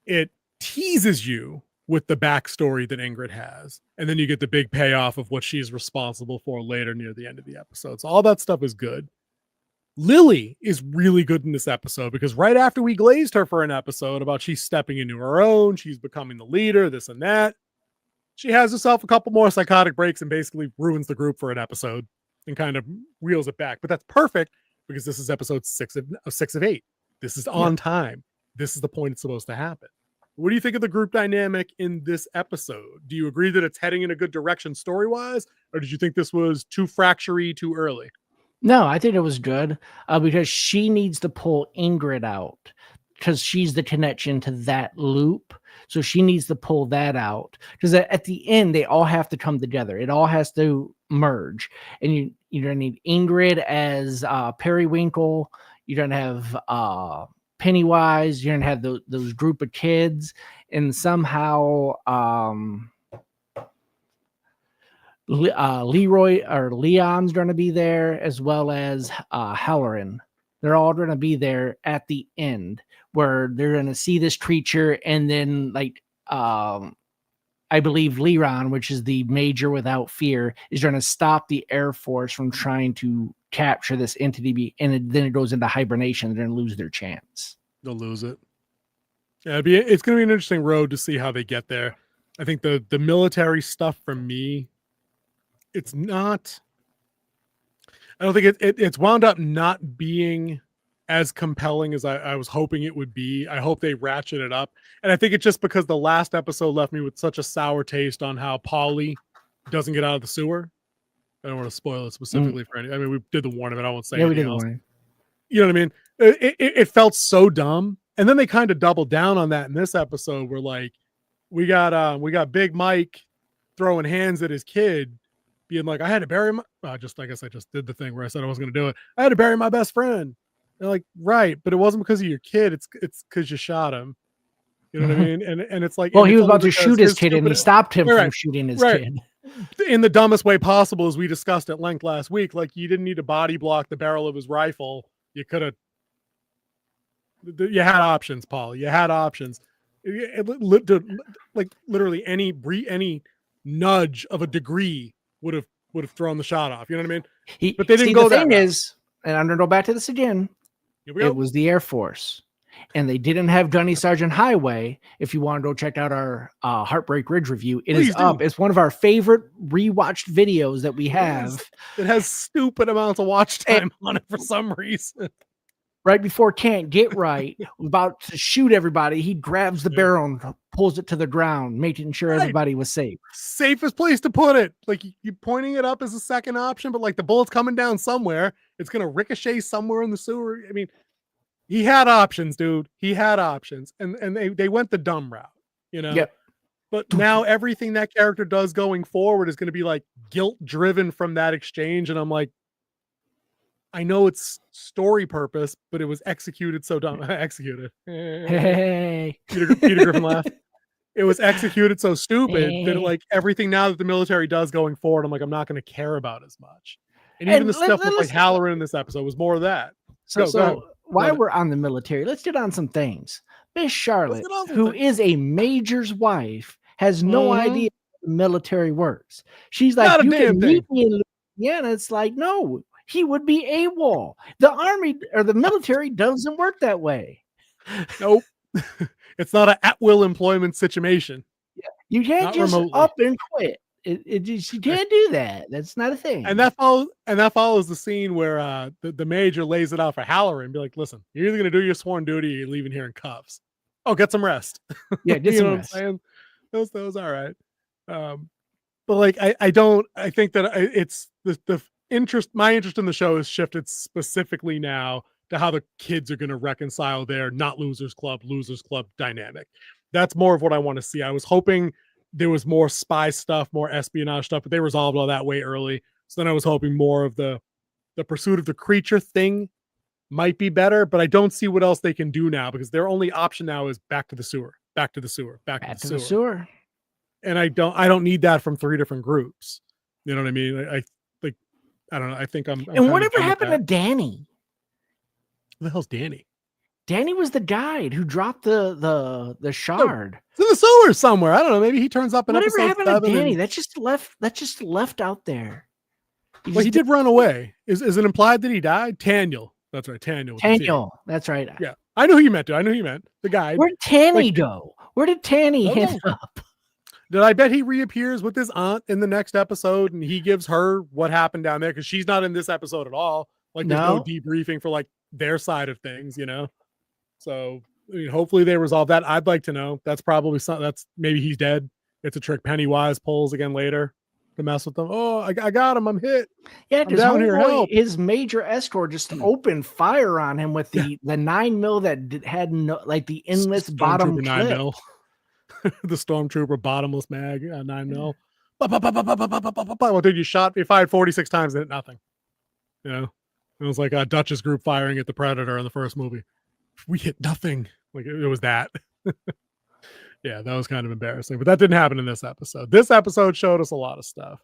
It teases you with the backstory that Ingrid has, and then you get the big payoff of what she's responsible for later near the end of the episode. So all that stuff is good. Lily is really good in this episode because right after we glazed her for an episode about she's stepping into her own, she's becoming the leader, this and that, she has herself a couple more psychotic breaks and basically ruins the group for an episode and kind of reels it back. But that's perfect because this is episode 6 of 8. This is on time. This is the point it's supposed to happen. What do you think of the group dynamic in this episode? Do you agree that it's heading in a good direction story-wise, or did you think this was too fractury too early? No, I think it was good because she needs to pull Ingrid out because she's the connection to that loop. So she needs to pull that out because at the end, they all have to come together. It all has to merge. And you're going to need Ingrid as Periwinkle. You're going to have Pennywise. You're going to have those group of kids. And somehow Leroy or Leon's going to be there, as well as Halloran. They're all going to be there at the end where they're going to see this creature, and then I believe Leron, which is the major without fear, is going to stop the Air Force from trying to capture this entity, and then it goes into hibernation. They're going to lose their chance. They'll lose it. Yeah, it's going to be an interesting road to see how they get there. I think the military stuff for me, it's not. I don't think it's wound up not being as compelling as I was hoping it would be. I hope they ratchet it up, and I think it's just because the last episode left me with such a sour taste on how Polly doesn't get out of the sewer. I don't want to spoil it specifically for any. I mean, we did the warning, but I won't say anything else. You know what I mean? It felt so dumb, and then they kind of doubled down on that in this episode. Where like we got Big Mike throwing hands at his kid, being like, I had to bury my, I guess I just did the thing where I said I wasn't going to do it. I had to bury my best friend. They're like, right, but it wasn't because of your kid. It's because you shot him. You know what I mean? And it's like, well, he was about to shoot his kid, and he stopped him from shooting his kid in the dumbest way possible, as we discussed at length last week. Like, you didn't need to body block the barrel of his rifle. You could have. You had options, Paul. You had options. Like literally any nudge of a degree would have thrown the shot off. You know what I mean? But they didn't go that route. The thing is, and I'm going to go back to this again. It was the Air Force, and they didn't have Gunny Sergeant Highway. If you want to go check out our Heartbreak Ridge review, Please is up. It's one of our favorite rewatched videos that we have. It has stupid amounts of watch time on it for some reason. Right before Can't Get Right, about to shoot everybody, he grabs the barrel and pulls it to the ground, making sure everybody was safe. Safest place to put it. Like, you pointing it up as a second option, but like the bullet's coming down somewhere. It's going to ricochet somewhere in the sewer. I mean, he had options, dude. He had options. And they went the dumb route, you know? Yep. But now everything that character does going forward is going to be like guilt driven from that exchange. And I'm like, I know it's story purpose, but it was executed so dumb. Executed. Hey. Peter Griffin laughed. It was executed so stupid that like everything now that the military does going forward, I'm like, I'm not going to care about as much. And even the stuff with like Halloran in this episode was more of that. So while we're on the military, let's get on some things. Miss Charlotte, who is a major's wife, has no idea how the military works. She's like, you can meet me in Louisiana. It's like, no. He would be AWOL. The army or the military doesn't work that way. Nope. It's not an at-will employment situation. Yeah. You can't just up and quit. You can't do that. That's not a thing. And that follows the scene where the major lays it out for Halloran and be like, listen, you're either going to do your sworn duty or you're leaving here in cuffs. Oh, get some rest. Yeah, get some rest. What I'm saying? That was all right. But like, I think that it's the my interest in the show has shifted specifically now to how the kids are going to reconcile their not losers club dynamic. That's more of what I want to see. I was hoping there was more spy stuff, more espionage stuff, but they resolved all that way early. So then I was hoping more of the pursuit of the creature thing might be better, but I don't see what else they can do now because their only option now is back to the sewer. And I don't need that from 3 different groups. You know what I mean? I don't know. I think I'm. And whatever happened to Danny? Who the hell's Danny? Danny was the guide who dropped the shard. It's in the sewer somewhere. I don't know. Maybe he turns up in whatever episode happened 7. to Danny? That's just left out there. He did run away. Is it implied that he died? Taniel. That's right. Taniel. That's right. Yeah. I know who you meant. The guy. Where did Tanny go? Where did Tanny end up? Did I bet he reappears with his aunt in the next episode and he gives her what happened down there? Because she's not in this episode at all. Like, there's no debriefing for like their side of things, you know? So I mean, hopefully they resolve that. I'd like to know. That's probably something. That's maybe he's dead. It's a trick Pennywise pulls again later. to mess with them. Oh, I got him. I'm hit. Yeah, I'm because down here. Help. his major escort just opened fire on him with the 9mm that had no, like the endless bottom Stormtrooper clip. 9mm. The Stormtrooper bottomless mag 9mm. Well, dude, you fired 46 times and hit nothing. You know, it was like a Dutchess group firing at the Predator in the first movie. We hit nothing. Like it was that. Yeah, that was kind of embarrassing, but that didn't happen in this episode. This episode showed us a lot of stuff.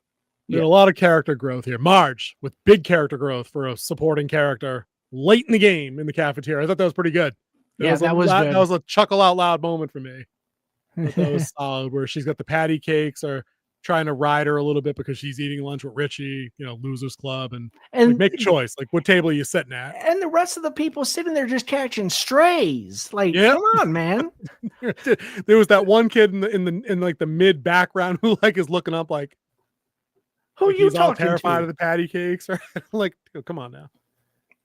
We had a lot of character growth here. Marge with big character growth for a supporting character late in the game in the cafeteria. I thought that was pretty good. That was good. That was a chuckle out loud moment for me. That was solid, where she's got the patty cakes or trying to ride her a little bit because she's eating lunch with Richie, Losers Club, and like, make a choice. Like, what table are you sitting at? And the rest of the people sitting there just catching strays. Like, come on, man. There was that one kid in like the mid background who like is looking up like, who like you he's all talking terrified to? of the patty cakes, right? Like, come on now.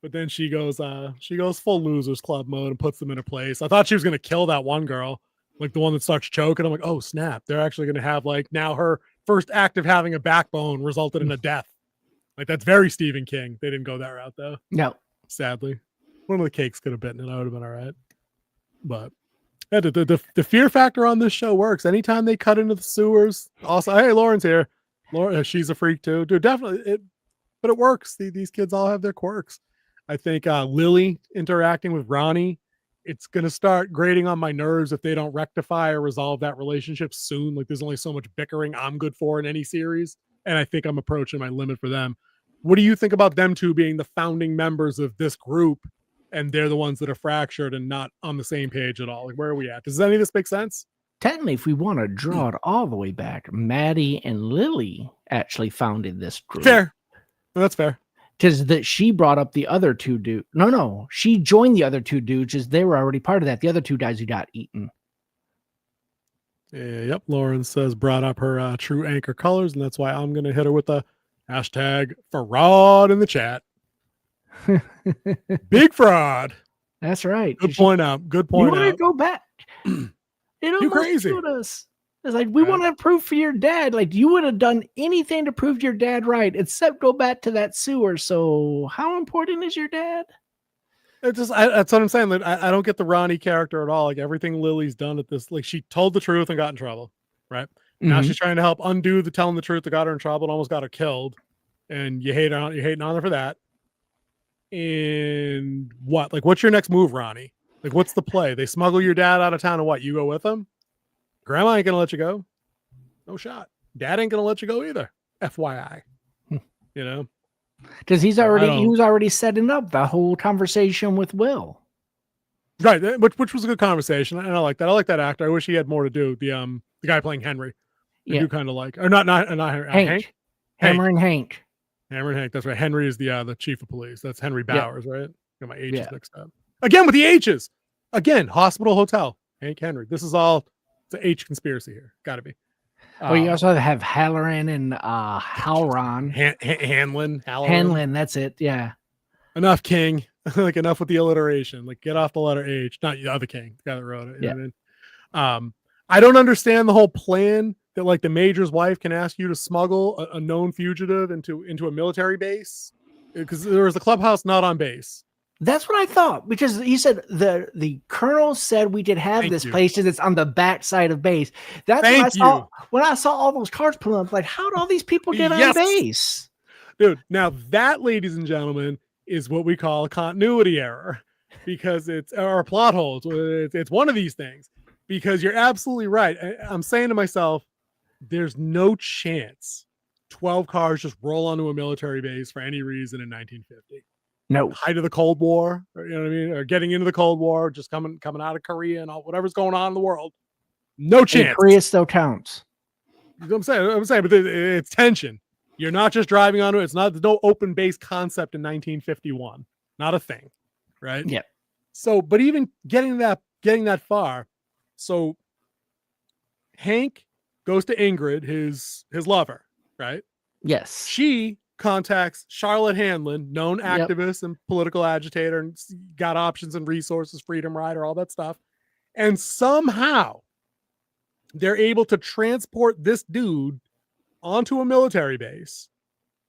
But then she goes full Losers Club mode and puts them in a place. I thought she was gonna kill that one girl, like the one that starts choking. I'm like, oh snap, they're actually gonna have like now her first act of having a backbone resulted in a death. Like, that's very Stephen King. They didn't go that route though. No, sadly. One of the cakes could have bitten it. I would have been all right. But yeah, the fear factor on this show works. Anytime they cut into the sewers, also, hey, Lauren's here. Lauren, she's a freak too. Dude, definitely. But it works. These kids all have their quirks. I think Lily interacting with Ronnie, it's going to start grating on my nerves if they don't rectify or resolve that relationship soon. Like, there's only so much bickering I'm good for in any series. And I think I'm approaching my limit for them. What do you think about them two being the founding members of this group, and they're the ones that are fractured and not on the same page at all? Like, where are we at? Does any of this make sense? Technically, if we want to draw it all the way back, Maddie and Lily actually founded this group. Fair. Well, that's fair. Because that she brought up the other two dudes. No, she joined the other two dudes as they were already part of that. The other two guys who got eaten. Yep. Lauren says brought up her true anchor colors, and that's why I'm going to hit her with a hashtag fraud in the chat. Big fraud. That's right. Good point out. Good point out. You want to go back? You crazy. Us. It's like, we want to prove for your dad. Like, you would have done anything to prove your dad right, except go back to that sewer. So how important is your dad? It's just, that's what I'm saying. Like, I don't get the Ronnie character at all. Like, everything Lily's done at this, like, she told the truth and got in trouble, right? Now she's trying to help undo the telling the truth that got her in trouble and almost got her killed. And you're hating on her for that. And what? Like, what's your next move, Ronnie? Like, what's the play? They smuggle your dad out of town and what? You go with them? Grandma ain't gonna let you go. No shot. Dad ain't gonna let you go either. FYI. Because he was already setting up the whole conversation with Will. Right, which was a good conversation, and I like that. I like that actor. I wish he had more to do. The guy playing Henry. I do kind of like, or not Hank. Hammer and Hank. Hammer and Hank. That's right. Henry is the chief of police. That's Henry Bowers, right? Got my H's mixed up. Again with the H's. Again, hospital, hotel. Hank Henry. This is all. It's an H conspiracy here. Got to be. You also have Halloran and Halron. Hanlon. Hanlon, that's it. Yeah. Enough, King. Like, enough with the alliteration. Like, get off the letter H. Not the other King, the guy that wrote it. You know what I mean? I don't understand the whole plan that, like, the major's wife can ask you to smuggle a known fugitive into a military base, because there was a clubhouse not on base. That's what I thought, because he said the colonel said we could have this place that's on the back side of base. That's what I saw when I saw all those cars pull up. Like, how do all these people get on base? Dude, now that, ladies and gentlemen, is what we call a continuity error, because it's our plot holes. It's one of these things, because you're absolutely right. I'm saying to myself, there's no chance 12 cars just roll onto a military base for any reason in 1950. No. Height of the Cold War, or, you know what I mean? Or getting into the Cold War, just coming out of Korea and all, whatever's going on in the world. No chance. And Korea still counts. You know what I'm saying, but it's tension. You're not just driving onto it. There's no open base concept in 1951. Not a thing, right? Yeah. So, but even getting that far, so Hank goes to Ingrid, his lover, right? Yes. She contacts Charlotte Hanlon, known activist and political agitator, and got options and resources, freedom rider, all that stuff. And somehow they're able to transport this dude onto a military base,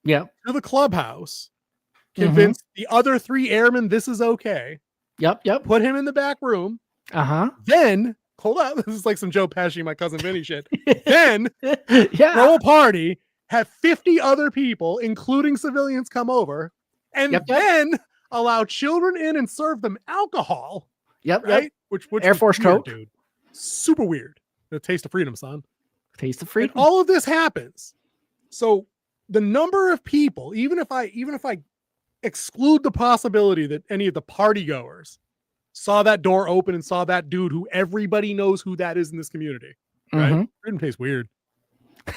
Yep. to the clubhouse, convince the other 3 airmen this is okay, Yep. put him in the back room, Uh-huh. then, hold up, this is like some Joe Pesci, My Cousin Vinny shit, then Yeah. throw a party, have 50 other people, including civilians, come over, and then allow children in and serve them alcohol, Yep. right? Which Air was Force weird, Coke. dude. Super weird. The taste of freedom, son. Taste of And freedom. all of this happens. So the number of people, even if I exclude the possibility that any of the party goers saw that door open and saw that dude who everybody knows who that is in this community, right? Freedom tastes weird.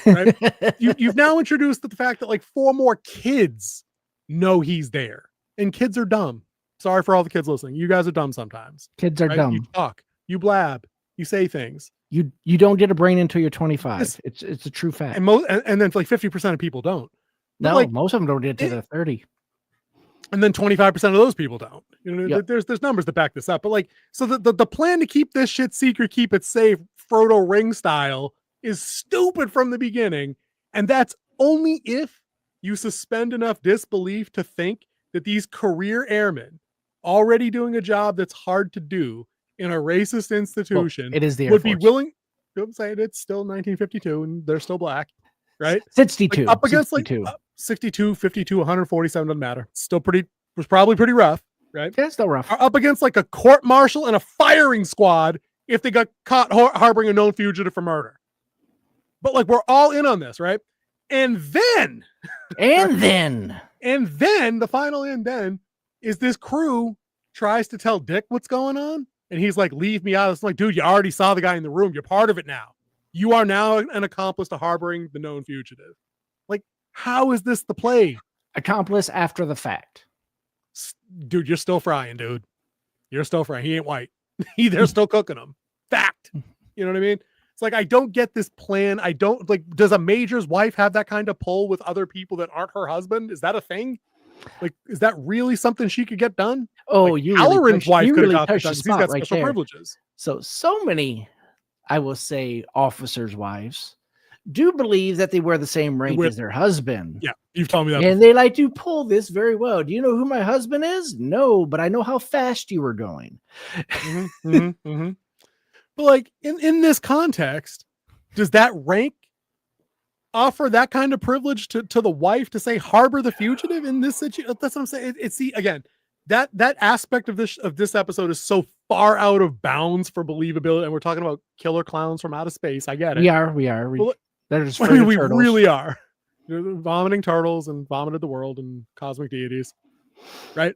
Right? You've now introduced the fact that like 4 more kids know he's there, and kids are dumb. Sorry for all the kids listening. You guys are dumb sometimes. Kids are right? dumb. You talk, you blab, you say things. You don't get a brain until you're 25. It's a true fact. And and then like 50% of people don't. But No, like, most of them don't get to the 30. and then 25% of those people don't. You know, there's numbers that back this up. But like, so the plan to keep this shit secret, keep it safe, Frodo Ring style, is stupid from the beginning. And that's only if you suspend enough disbelief to think that these career airmen already doing a job that's hard to do in a racist institution, it is the Air would be Force. willing. I'm saying it's still 1952 and they're still black, right? 62. Like up against 62. like 62, 52, 147 doesn't matter. Still was probably pretty rough, right? Yeah, it's still rough. Are up against like a court martial and a firing squad if they got caught harboring a known fugitive for murder. But like, we're all in on this, right? And then the final and then is this crew tries to tell Dick what's going on. And he's like, leave me out. It's like, dude, you already saw the guy in the room. You're part of it now. You are now an accomplice to harboring the known fugitive. Like, how is this the play? Accomplice after the fact. Dude, you're still frying, dude. You're still frying. He ain't white. They're still cooking him. Fact. You know what I mean? It's like, I don't get this plan. I don't like, does a major's wife have that kind of pull with other people that aren't her husband? Is that a thing? Like, is that really something she could get done? Oh, like, you Halloran's wife could really have got touched this the done. He's spot got right special there. privileges. So many, I will say, officers' wives do believe that they wear the same rank as their husband. Yeah, you've told me that. And they like to pull this very well. Do you know who my husband is? No, but I know how fast you were going. But like in this context, does that rank offer that kind of privilege to the wife to say harbor the fugitive in this situation? That's what I'm saying. It's the again that aspect of this episode is so far out of bounds for believability, and we're talking about killer clowns from outer space. I get it. We are. Well, They're just I mean, we turtles. really are. They're vomiting turtles and vomited the world and cosmic deities, right?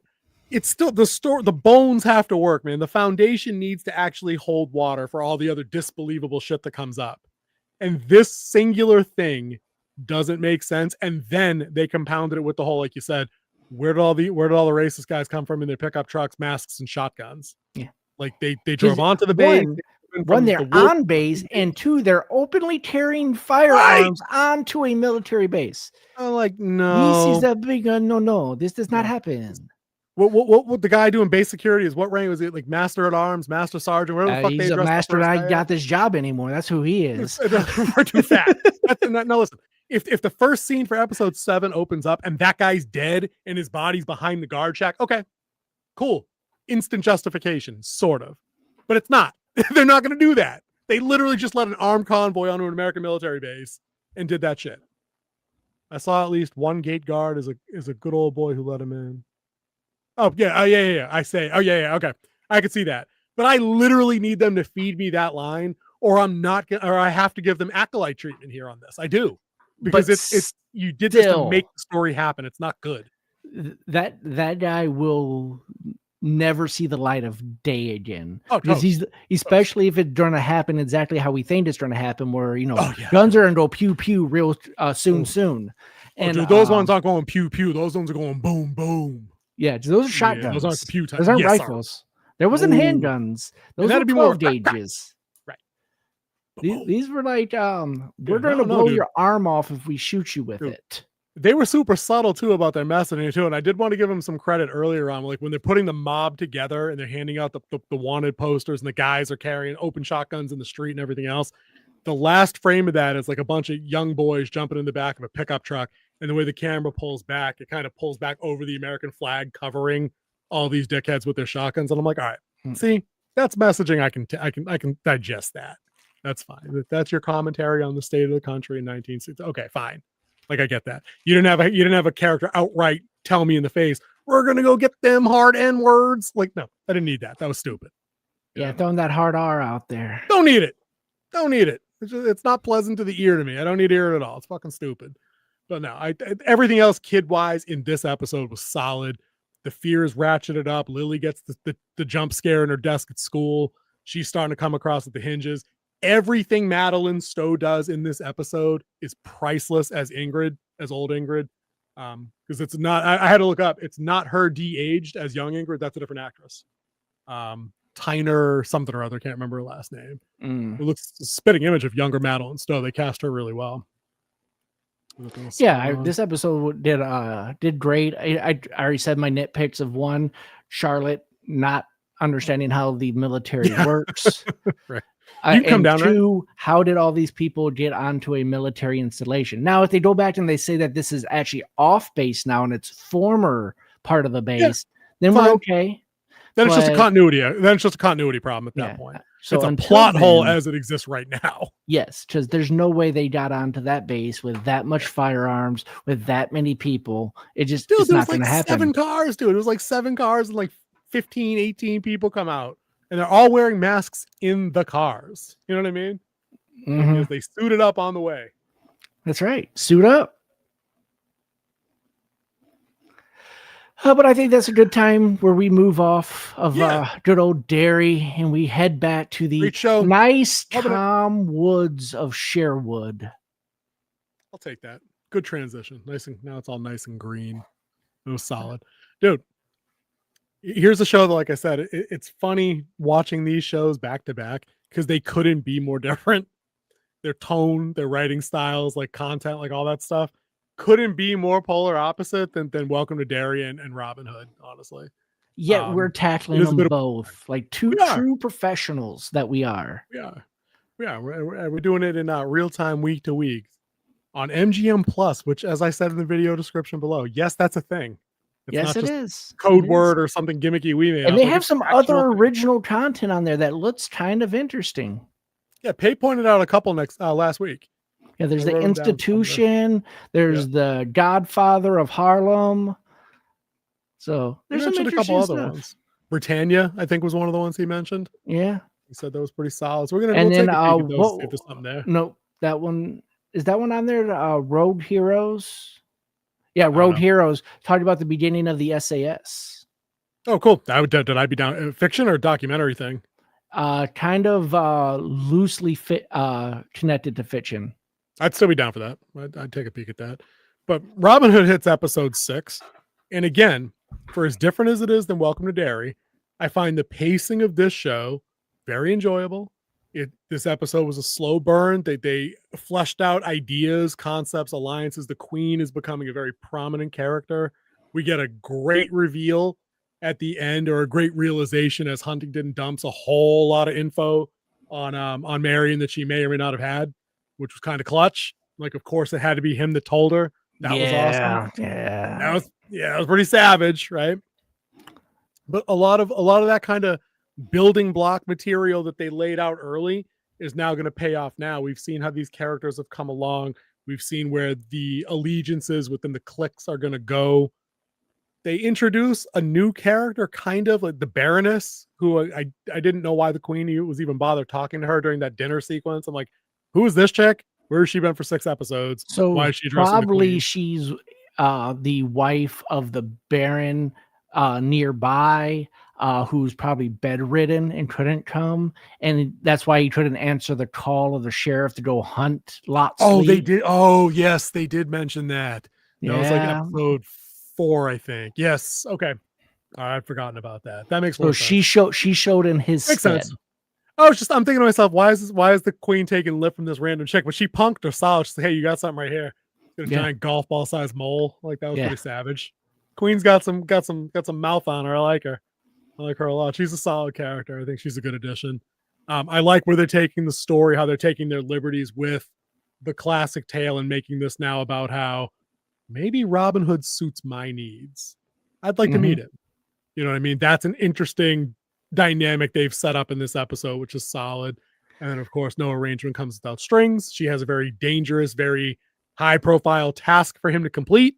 It's still the bones have to work, man. The foundation needs to actually hold water for all the other disbelievable shit that comes up. And this singular thing doesn't make sense. And then they compounded it with the whole, like you said, where did all the racist guys come from in their pickup trucks, masks, and shotguns? Yeah. Like they drove onto the base. One, they're on base, and 2, they're openly carrying firearms onto a military base. I'm like, no. This is a big no. This does not happen. What the guy doing base security is? What rank was it? Like master at arms, master sergeant, whatever the fuck He's they a dressed master. up I first got this job anymore. That's who he is. We're too fat. No, listen. If the first scene for episode 7 opens up and that guy's dead and his body's behind the guard shack, okay, cool, instant justification, sort of, but it's not. They're not going to do that. They literally just let an armed convoy onto an American military base and did that shit. I saw at least one gate guard is a good old boy who let him in. Oh yeah. I say, oh yeah. Okay, I could see that, but I literally need them to feed me that line, or I have to give them acolyte treatment here on this. I do, because it's you did this to make the story happen. It's not good. That guy will never see the light of day again. Oh, because totally. Especially if it's going to happen exactly how we think it's going to happen, where guns are going to go pew pew real soon. And dude, those ones aren't going pew pew. Those ones are going boom boom. Yeah, those are shotguns. Those aren't pew type. Those aren't rifles. There wasn't handguns. Those were 12 gauges. Right. These were like, we're going to blow your arm off if we shoot you with it. They were super subtle too about their messaging too, and I did want to give them some credit earlier on, like when they're putting the mob together and they're handing out the wanted posters and the guys are carrying open shotguns in the street and everything else. the last frame of that is like a bunch of young boys jumping in the back of a pickup truck, and the way the camera pulls back, it kind of pulls back over the American flag, covering all these dickheads with their shotguns. And I'm like, all right, see, that's messaging. I can digest that. That's fine. If that's your commentary on the state of the country in 1960. Okay, fine. Like, I get that. You didn't have a character outright tell me in the face, we're gonna go get them hard N words. Like, no, I didn't need that. That was stupid. Yeah, throwing that hard R out there. Don't need it. Don't need it. It's not pleasant to the ear to me. I don't need to hear it at all. It's fucking stupid. But no, everything else kid wise in this episode was solid. The fear is ratcheted up. Lily gets the jump scare in her desk at school. She's starting to come across at the hinges. Everything Madeline Stowe does in this episode is priceless as old Ingrid. Because it's not, I had to look up, it's not her de-aged as young Ingrid. That's a different actress. Tyner something or other, can't remember her last name. It looks a spitting image of younger Madeline Stowe. They cast her really well. Yeah, this episode did great. I already said my nitpicks of one, Charlotte not understanding how the military works. Right. And come down, two, how did all these people get onto a military installation? Now, if they go back and they say that this is actually off base now and it's former part of the base, then we're okay. Then it's just a continuity. Then it's just a continuity problem at that point. So it's a plot hole as it exists right now. Yes, because there's no way they got onto that base with that much firearms, with that many people. It just it's not going to happen. 7 cars, dude. It was like 7 cars and like 15, 18 people come out. And they're all wearing masks in the cars. You know what I mean? Because they suited up on the way. That's right. Suit up. But I think that's a good time where we move off of good old Derry and we head back to the nice Tom Woods of Sherwood. I'll take that. Good transition. Now it's all nice and green. It was solid. Dude, here's a show that, like I said, it's funny watching these shows back to back because they couldn't be more different. Their tone, their writing styles, like content, like all that stuff couldn't be more polar opposite than Welcome to Derry and Robin Hood, honestly. Yet we're tackling them both like two true professionals that we are. Yeah. We're doing it in real time, week to week on MGM Plus, which, as I said in the video description below, yes, that's a thing. It's yes, not it just is. Code word or something gimmicky we made. And they have some other original content on there that looks kind of interesting. Yeah, Pay pointed out a couple last week. Yeah, there's the Institution. There's the Godfather of Harlem. So there's a couple other ones. Britannia, I think, was one of the ones he mentioned. Yeah, he said that was pretty solid. So we're gonna and then take a peek at those, see if there's something there. No, that one is that one on there. Road Heroes. Yeah, Road Heroes talked about the beginning of the SAS. Oh, cool. Did I be down? Fiction or documentary thing? Kind of loosely connected to fiction. I'd still be down for that. I'd take a peek at that. But Robin Hood hits episode 6. And again, for as different as it is than Welcome to Derry, I find the pacing of this show very enjoyable. This episode was a slow burn. They fleshed out ideas, concepts, alliances. The Queen is becoming a very prominent character. We get a great reveal at the end, or a great realization as Huntington dumps a whole lot of info on Marion that she may or may not have had, which was kind of clutch. Like, of course, it had to be him that told her. That was awesome. Yeah. That was pretty savage, right? But a lot of that kind of building block material that they laid out early is now going to pay off now. We've seen how these characters have come along. We've seen where the allegiances within the cliques are going to go. They introduce a new character, kind of like the Baroness, who I didn't know why the Queen was even bothered talking to her during that dinner sequence. I'm like, who is this chick? Where has she been for 6 episodes? So why is she addressing the probably Queen? she's the wife of the Baron nearby, who's probably bedridden and couldn't come, and that's why he couldn't answer the call of the sheriff to go hunt lots. Oh, they did. Oh, yes, they did mention that. That was like Yeah. episode 4, I think. Yes. Okay. I'd forgotten about that. That makes So more she sense. showed in his Makes stead. sense. I'm thinking to myself, why is the Queen taking lip from this random chick? But she punked her solid. She said, hey, you got something right here. Got a giant golf ball sized mole. Like, that was pretty savage. Queen's got some mouth on her. I like her. I like her a lot. She's a solid character. I think she's a good addition. I like where they're taking the story, how they're taking their liberties with the classic tale and making this now about how maybe Robin Hood suits my needs. I'd like to meet him. You know what I mean? That's an interesting dynamic they've set up in this episode, which is solid. And then, of course, no arrangement comes without strings. She has a very dangerous, very high profile task for him to complete.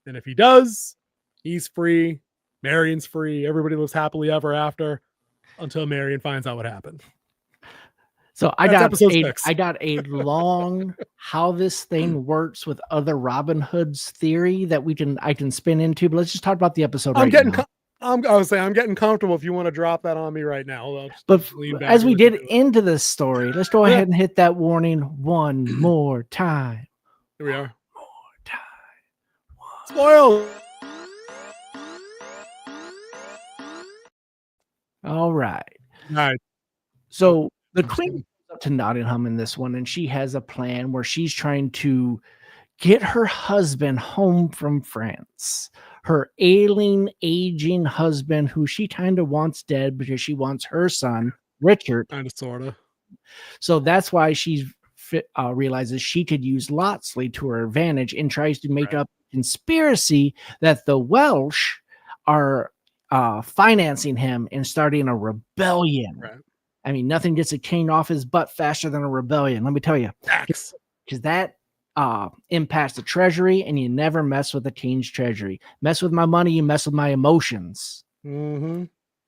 And if he does, he's free. Marion's free. Everybody lives happily ever after until Marion finds out what happened. So I That's got episode a 6. I got a long how this thing works with other Robin Hood's theory that I can spin into, but let's just talk about the episode. I'm getting comfortable if you want to drop that on me right now. But as we get into this story, let's go ahead and hit that warning one more time. Here we are. More time. Spoil. All right. All right. So the queen goes up to Nottingham in this one, and she has a plan where she's trying to get her husband home from France. Her ailing, aging husband, who she kind of wants dead because she wants her son, Richard. Kind of, sort of. So that's why she realizes she could use Locksley to her advantage and tries to make up a conspiracy that the Welsh are financing him and starting a rebellion. Right. I mean, nothing gets a king off his butt faster than a rebellion. Let me tell you, because that impacts the treasury, and you never mess with the king's treasury. Mess with my money, you mess with my emotions.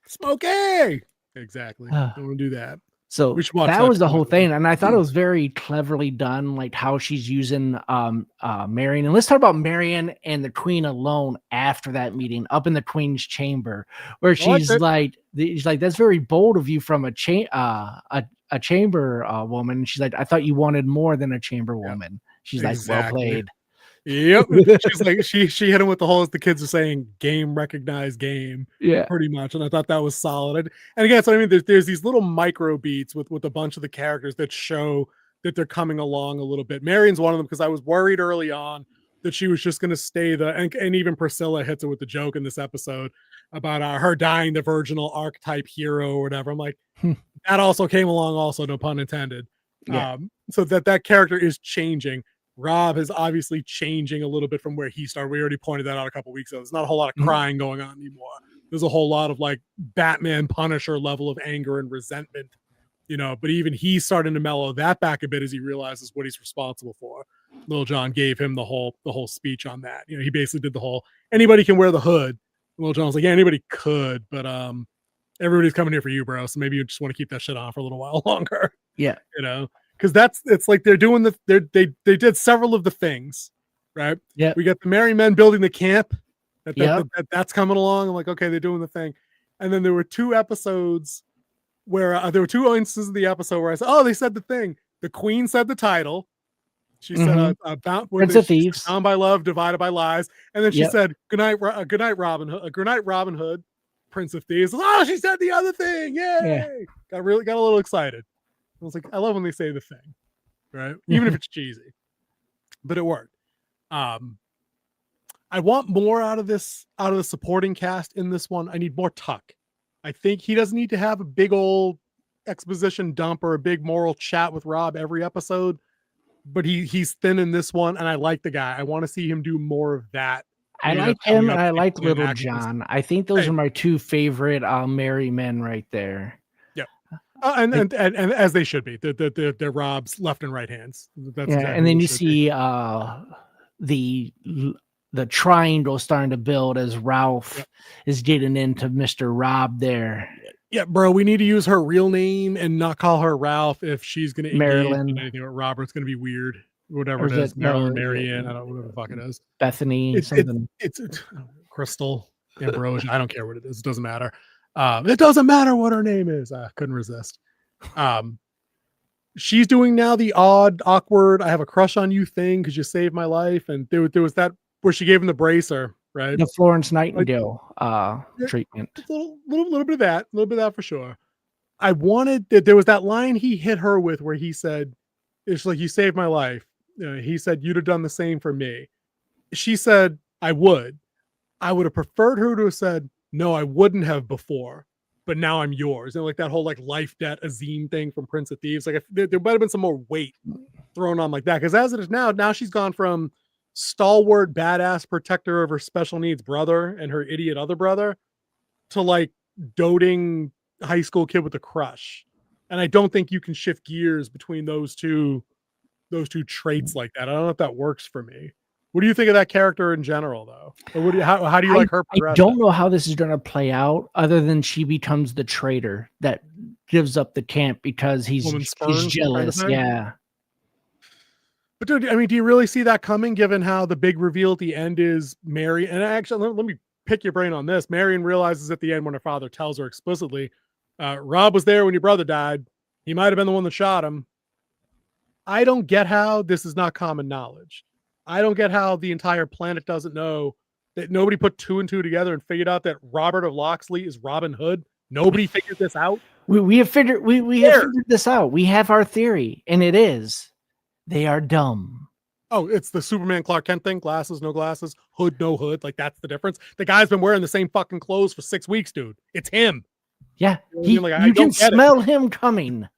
Smoky. Exactly. Don't want to do that. So that was the whole thing, and I thought it was very cleverly done, like how she's using Marion. And let's talk about Marion and the Queen alone after that meeting up in the Queen's chamber, where she's like, "That's very bold of you from a chamber woman." And she's like, "I thought you wanted more than a chamber woman." She's like, "Well played." Yep. She's like, she hit him with the whole, as the kids are saying, game recognized game. Yeah. Pretty much. And I thought that was solid. And again, so I mean, there's these little micro beats with a bunch of the characters that show that they're coming along a little bit. Marion's one of them, because I was worried early on that she was just going to stay and even Priscilla hits it with the joke in this episode about her dying the virginal archetype hero or whatever. I'm like, that also came along also, no pun intended. Yeah. So that character is changing. Rob is obviously changing a little bit from where he started. We already pointed that out a couple weeks ago. There's not a whole lot of crying going on anymore. There's a whole lot of like Batman Punisher level of anger and resentment, but even he's starting to mellow that back a bit as he realizes what he's responsible for. Lil Jon gave him the whole speech on that. He basically did the whole, anybody can wear the hood. Lil Jon was like, yeah, anybody could, but everybody's coming here for you, bro. So maybe you just want to keep that shit on for a little while longer. Yeah. Because it's like they're doing they did several of the things, right? Yeah. We got the merry men building the camp. That's coming along. I'm like, okay, they're doing the thing. And then there were 2 episodes where there were 2 instances of the episode where I said, oh, they said the thing. The Queen said the title. She said about Prince of Thieves, bound by love, divided by lies. And then she said, good night, Robin Hood. Good night, Robin Hood, Prince of Thieves. Oh, she said the other thing. Yay! Yeah. Got a little excited. I was like, I love when they say the thing, right? Even if it's cheesy, but it worked. I want more out of the supporting cast in this one. I need more Tuck. I think he doesn't need to have a big old exposition dump or a big moral chat with Rob every episode, but he's thin in this one, and I like the guy. I want to see him do more of that. I like him, and I like Little John. I think those are my 2 favorite merry men right there. And as they should be, they're Rob's left and right hands. That's exactly and then you see the triangle starting to build as Ralph is getting into Mr. Rob there. Yeah, bro, we need to use her real name and not call her Ralph if she's going to Marilyn. Anything with Robert. It's going to be weird. Whatever it is, Marilyn, Marianne, I don't know whatever the fuck it is. Bethany, it's Crystal, Ambrosia. I don't care what it is. It doesn't matter. It doesn't matter what her name is. I couldn't resist. She's doing now the awkward, I have a crush on you thing because you saved my life. And there was that where she gave him the bracer, right? The Florence Nightingale treatment. A little bit of that. A little bit of that for sure. I wanted that there was that line he hit her with where he said, it's like, you saved my life. He said, you'd have done the same for me. She said, I would have preferred her to have said, no, I wouldn't have before. but now I'm yours. And like that whole like life debt Azim thing from Prince of Thieves. Like there might have been some more weight thrown on like that. Because as it is now she's gone from stalwart badass protector of her special needs brother and her idiot other brother to like doting high school kid with a crush. And I don't think you can shift gears between those two traits like that. I don't know if that works for me. What do you think of that character in general, though? Or how do you like her? I don't know how this is going to play out, other than she becomes the traitor that gives up the camp because he's jealous. Kind of yeah. But dude, I mean, do you really see that coming? Given how the big reveal at the end is Mary, and actually, let me pick your brain on this. Marion realizes at the end when her father tells her explicitly, "Rob was there when your brother died. He might have been the one that shot him." I don't get how this is not common knowledge. I don't get how the entire planet doesn't know that nobody put 2 and 2 together and figured out that Robert of Locksley is Robin Hood. Nobody figured this out. We have figured this out. We have our theory, and it is they are dumb. Oh, it's the Superman Clark Kent thing. Glasses, no glasses. Hood, no hood. Like that's the difference. The guy's been wearing the same fucking clothes for 6 weeks, dude. It's him. Yeah, you can smell him coming.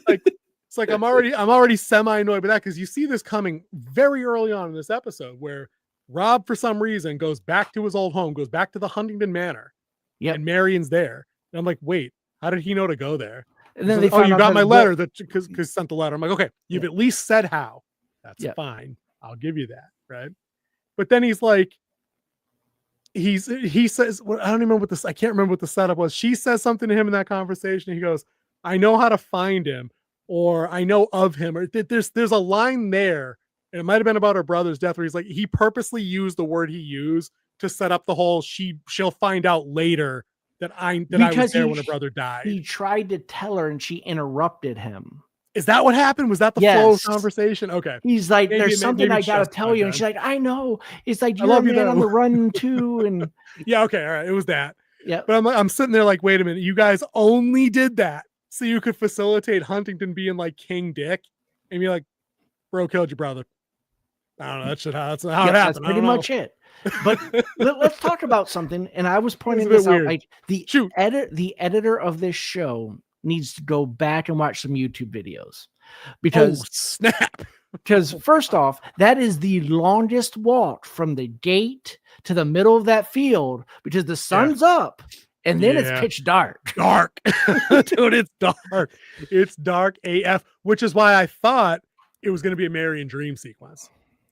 Like. It's like I'm already semi-annoyed by that because you see this coming very early on in this episode where Rob, for some reason, goes back to his old home, goes back to the Huntington Manor. Yeah, and Marion's there. And I'm like, wait, how did he know to go there? And then like, oh, you got my letter that because sent the letter. I'm like, okay, you've at least said how. That's fine. I'll give you that, right? But then he's like, he says, well, I don't remember I can't remember what the setup was. She says something to him in that conversation. He goes, I know how to find him. Or I know of him, or there's a line there, and it might have been about her brother's death, where he's like, he purposely used the word he used to set up the whole she'll find out later that I was there when her brother died. He tried to tell her, and she interrupted him. Is that what happened? Was that the flow of conversation? Okay. He's like, there's something I gotta tell you, and she's like, I know. It's like you're a man on the run too, and yeah, okay, all right, it was that. Yeah, but I'm sitting there like, wait a minute, you guys only did that so you could facilitate Huntington being like King Dick, and you're like, bro killed your brother. I don't know. That's how it happened. That's pretty much it. But let's talk about something. And I was pointing this out. Like the editor of this show needs to go back and watch some YouTube videos because snap. Because first off, that is the longest walk from the gate to the middle of that field because the sun's up. And then it's pitch dark. Dude, it's dark. It's dark AF, which is why I thought it was going to be a Marion dream sequence.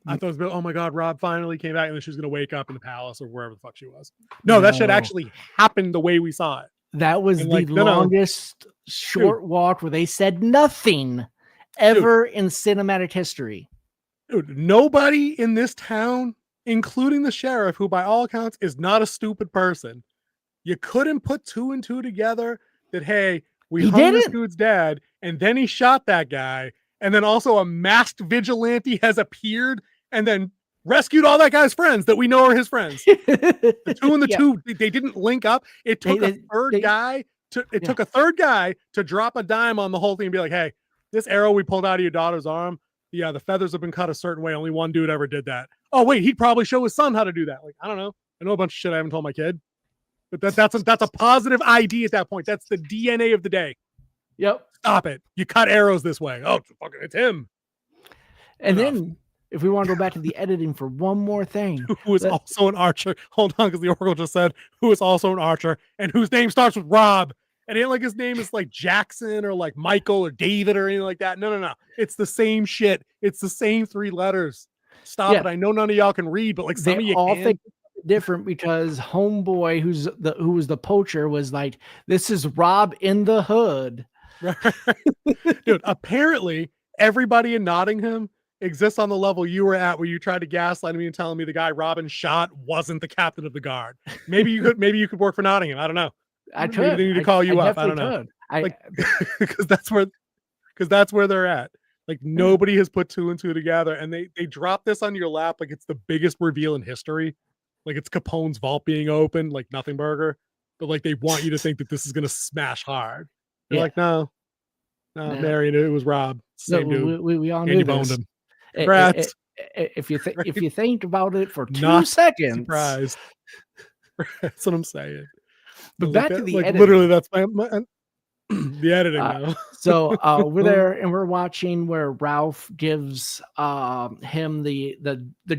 I thought it was, oh my God, Rob finally came back and then she was going to wake up in the palace or wherever the fuck she was. No, that shit actually happened the way we saw it. That was the longest short walk where they said nothing ever in cinematic history. Dude, nobody in this town, including the sheriff, who by all accounts is not a stupid person, you couldn't put 2 and 2 together that, hey, we hung this dude's dad, and then he shot that guy, and then also a masked vigilante has appeared and then rescued all that guy's friends that we know are his friends. The 2 and the 2, they didn't link up. It took a third guy to drop a dime on the whole thing and be like, hey, this arrow we pulled out of your daughter's arm, the feathers have been cut a certain way. Only one dude ever did that. Oh, wait, he'd probably show his son how to do that. Like, I don't know. I know a bunch of shit I haven't told my kid. But that's a positive ID at that point. That's the DNA of the day. Yep. Stop it. You cut arrows this way. Oh, it's him. And then if we want to go back to the editing for one more thing. Who is also an archer. Hold on, because the Oracle just said who is also an archer and whose name starts with Rob. And it ain't like his name is like Jackson or like Michael or David or anything like that. No. It's the same shit. It's the same 3 letters. Stop it. I know none of y'all can read, but like some of you all can. Think different because homeboy who was the poacher was like, this is Rob in the Hood. Dude, apparently everybody in Nottingham exists on the level you were at where you tried to gaslight me and telling me the guy Robin shot wasn't the captain of the guard. Maybe you could work for Nottingham. I don't know. I could. Maybe they need to call you up. I don't know. Because that's where they're at. Like nobody has put 2 and 2 together, and they drop this on your lap like it's the biggest reveal in history. Like it's Capone's vault being open, like Nothing Burger, but like they want you to think that this is gonna smash hard. They're like, no, Marion, it was Rob. Same dude. We all knew this. Boned him. Congrats. If you think about it for 2 seconds, surprised. That's what I'm saying. But back to the editing. Literally, that's my the editing now. So we're there and we're watching where Ralph gives him the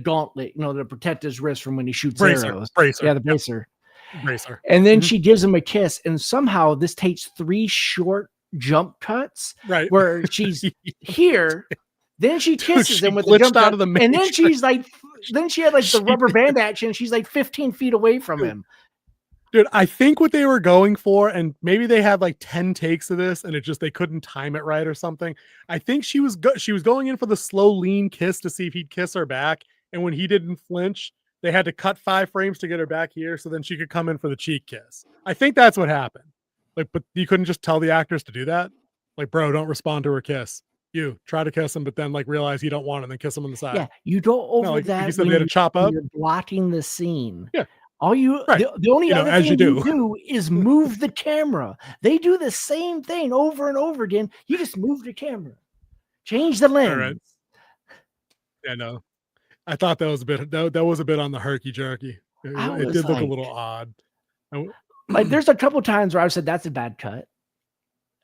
gauntlet, to protect his wrist from when he shoots arrows. Bracer. Yeah, the bracer. Bracer. And then she gives him a kiss, and somehow this takes 3 short jump cuts, right? Where she's here, then she kisses him with the jump out cut, of the and then she's like, then she had like the rubber band action. She's like 15 feet away from him. Dude, I think what they were going for, and maybe they had like 10 takes of this, and they couldn't time it right or something. I think she was going in for the slow lean kiss to see if he'd kiss her back, and when he didn't flinch, they had to cut 5 frames to get her back here, so then she could come in for the cheek kiss. I think that's what happened. Like, but you couldn't just tell the actors to do that. Like, bro, don't respond to her kiss. You try to kiss him, but then like realize you don't want him, and then kiss him on the side. Yeah, you go over that. You said they had to chop up. You're blocking the scene. Yeah. All you, right. the only other thing you do is move the camera. They do the same thing over and over again. You just move the camera, change the lens. Right. Yeah, no, I thought that was a bit. That was a bit on the herky jerky. It did look a little odd. Like, there's a couple times where I've said that's a bad cut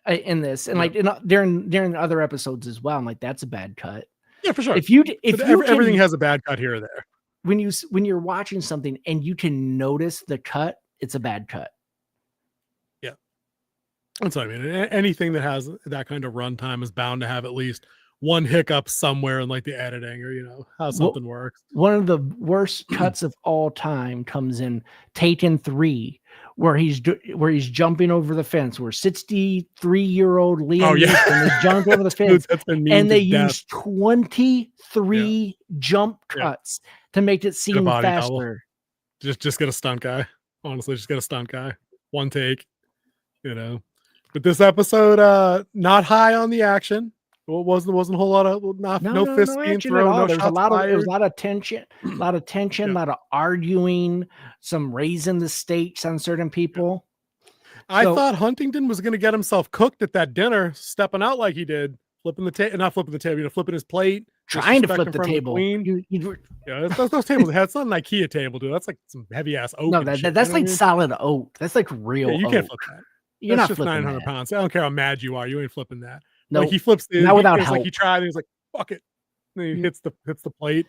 in this, and like during other episodes as well. I'm like, that's a bad cut. Yeah, for sure. Everything has a bad cut here or there. When you're watching something and you can notice the cut, it's a bad cut. Yeah, that's what I mean. Anything that has that kind of runtime is bound to have at least one hiccup somewhere in like the editing or how something works. One of the worst cuts of all time comes in Taken 3, where he's jumping over the fence, where 63-year-old Liam Neeson is jumping over the fence, and they use 23 jump cuts to make it seem faster. Just get a stunt guy. Honestly, just get a stunt guy. One take, But this episode, not high on the action. Well, wasn't a whole lot of no fists being thrown. There's a lot of tension, a lot of arguing, some raising the stakes on certain people. I thought Huntington was going to get himself cooked at that dinner, stepping out like he did, flipping his plate, trying to flip the table. Those tables had some IKEA table, dude. That's like some heavy ass oak. No, that's like solid oak. That's like real. You can't flip that. You're that's not just 900 pounds. I don't care how mad you are. You ain't flipping that. No, like he flips it. Not without help. Like he tried, and he's like, "Fuck it." And then he hits the plate.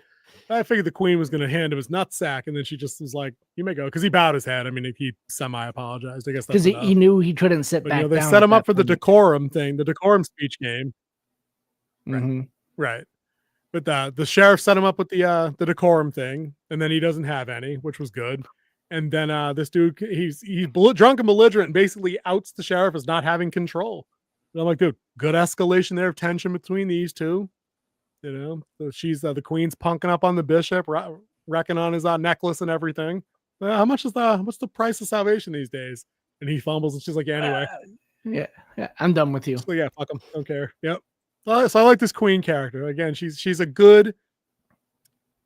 I figured the queen was going to hand him his nutsack, and then she just was like, "You may go," because he bowed his head. I mean, he semi-apologized. I guess because he knew he couldn't sit back. They set him up for the decorum thing, the decorum speech game. Mm-hmm. Right. But the sheriff set him up with the decorum thing, and then he doesn't have any, which was good. And then this dude, he's drunk and belligerent, and basically outs the sheriff as not having control. And I'm like, dude, good escalation there of tension between these two. So she's the queen's punking up on the bishop, wrecking on his necklace and everything. What's the price of salvation these days? And he fumbles, and she's like, anyway. Yeah, I'm done with you. So yeah, fuck him. Don't care. Yep. So I like this queen character. Again, she's a good.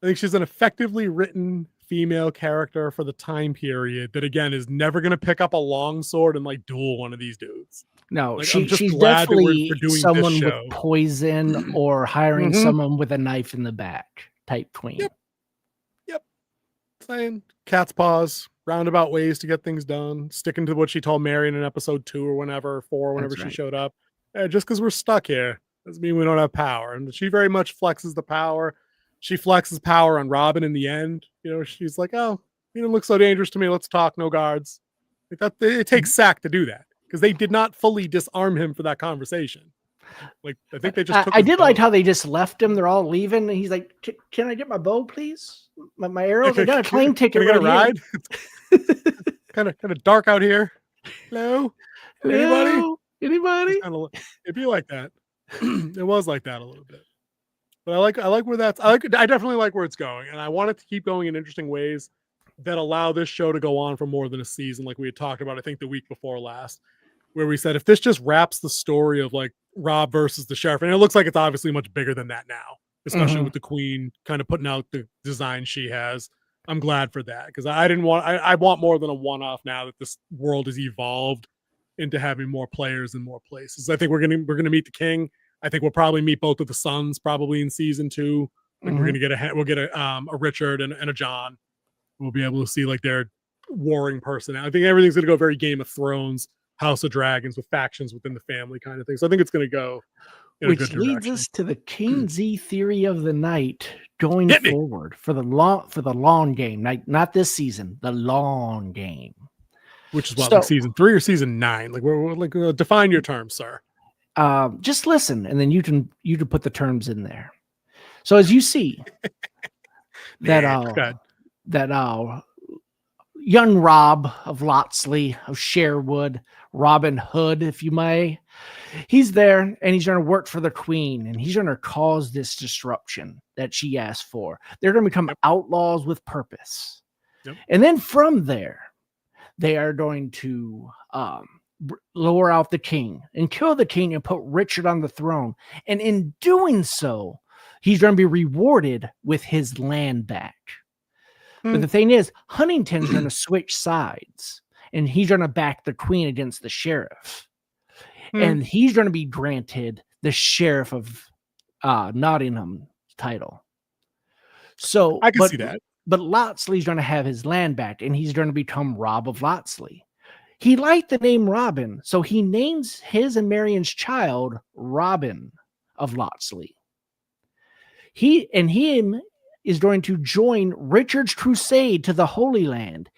I think she's an effectively written female character for the time period that, again, is never going to pick up a long sword and like duel one of these dudes. No, she's definitely someone with poison or hiring someone with a knife in the back type queen. Yep. Saying cat's paws, roundabout ways to get things done, sticking to what she told Marion in episode 2 or whenever she showed up. Just because we're stuck here doesn't mean we don't have power. And she very much flexes the power. She flexes power on Robin in the end. She's like, "Oh, you don't look so dangerous to me. Let's talk. No guards." Like that. It takes SAC to do that because they did not fully disarm him for that conversation. Like I think they just. I did like how they just left him. They're all leaving. And he's like, "Can I get my bow, please? My arrows. I got a plane ticket. Can I get a ride? kind of dark out here. Hello, anybody? It'd be like that. It was like that a little bit. But I like where I definitely like where it's going, and I want it to keep going in interesting ways that allow this show to go on for more than a season, like we had talked about, I think the week before last, where we said if this just wraps the story of like Rob versus the sheriff, and it looks like it's obviously much bigger than that now, especially with the queen kind of putting out the design she has. I'm glad for that because I want more than a one-off now that this world has evolved into having more players and more places. I think we're gonna meet the king. I think we'll probably meet both of the sons probably in season 2. Like we'll get a Richard and a John. We'll be able to see like their warring person. I think everything's going to go very Game of Thrones, House of Dragons with factions within the family kind of thing. So I think it's going to go in a good Which leads direction. us to the King Z theory of the night going Hit me. forward for the long game, not this season, the long game. Which is what, So- like season 3 or season 9? Like, we're like, define your terms, sir. Just listen, and then you can put the terms in there. So as you see Good. that young Rob of Locksley, of Sherwood, Robin Hood, if you may, he's there and he's going to work for the queen, and he's going to cause this disruption that she asked for. They're going to become outlaws with purpose. Yep. And then from there, they are going to lower out the king and kill the king and put Richard on the throne. And in doing so, he's going to be rewarded with his land back. But the thing is, Huntington's going to switch sides, and he's going to back the queen against the sheriff. And he's going to be granted the sheriff of Nottingham title. So I can see that. But Locksley's going to have his land back, and he's going to become Rob of Locksley. He liked the name Robin, so he names his and Marion's child Robin of Locksley. He is going to join Richard's crusade to the Holy Land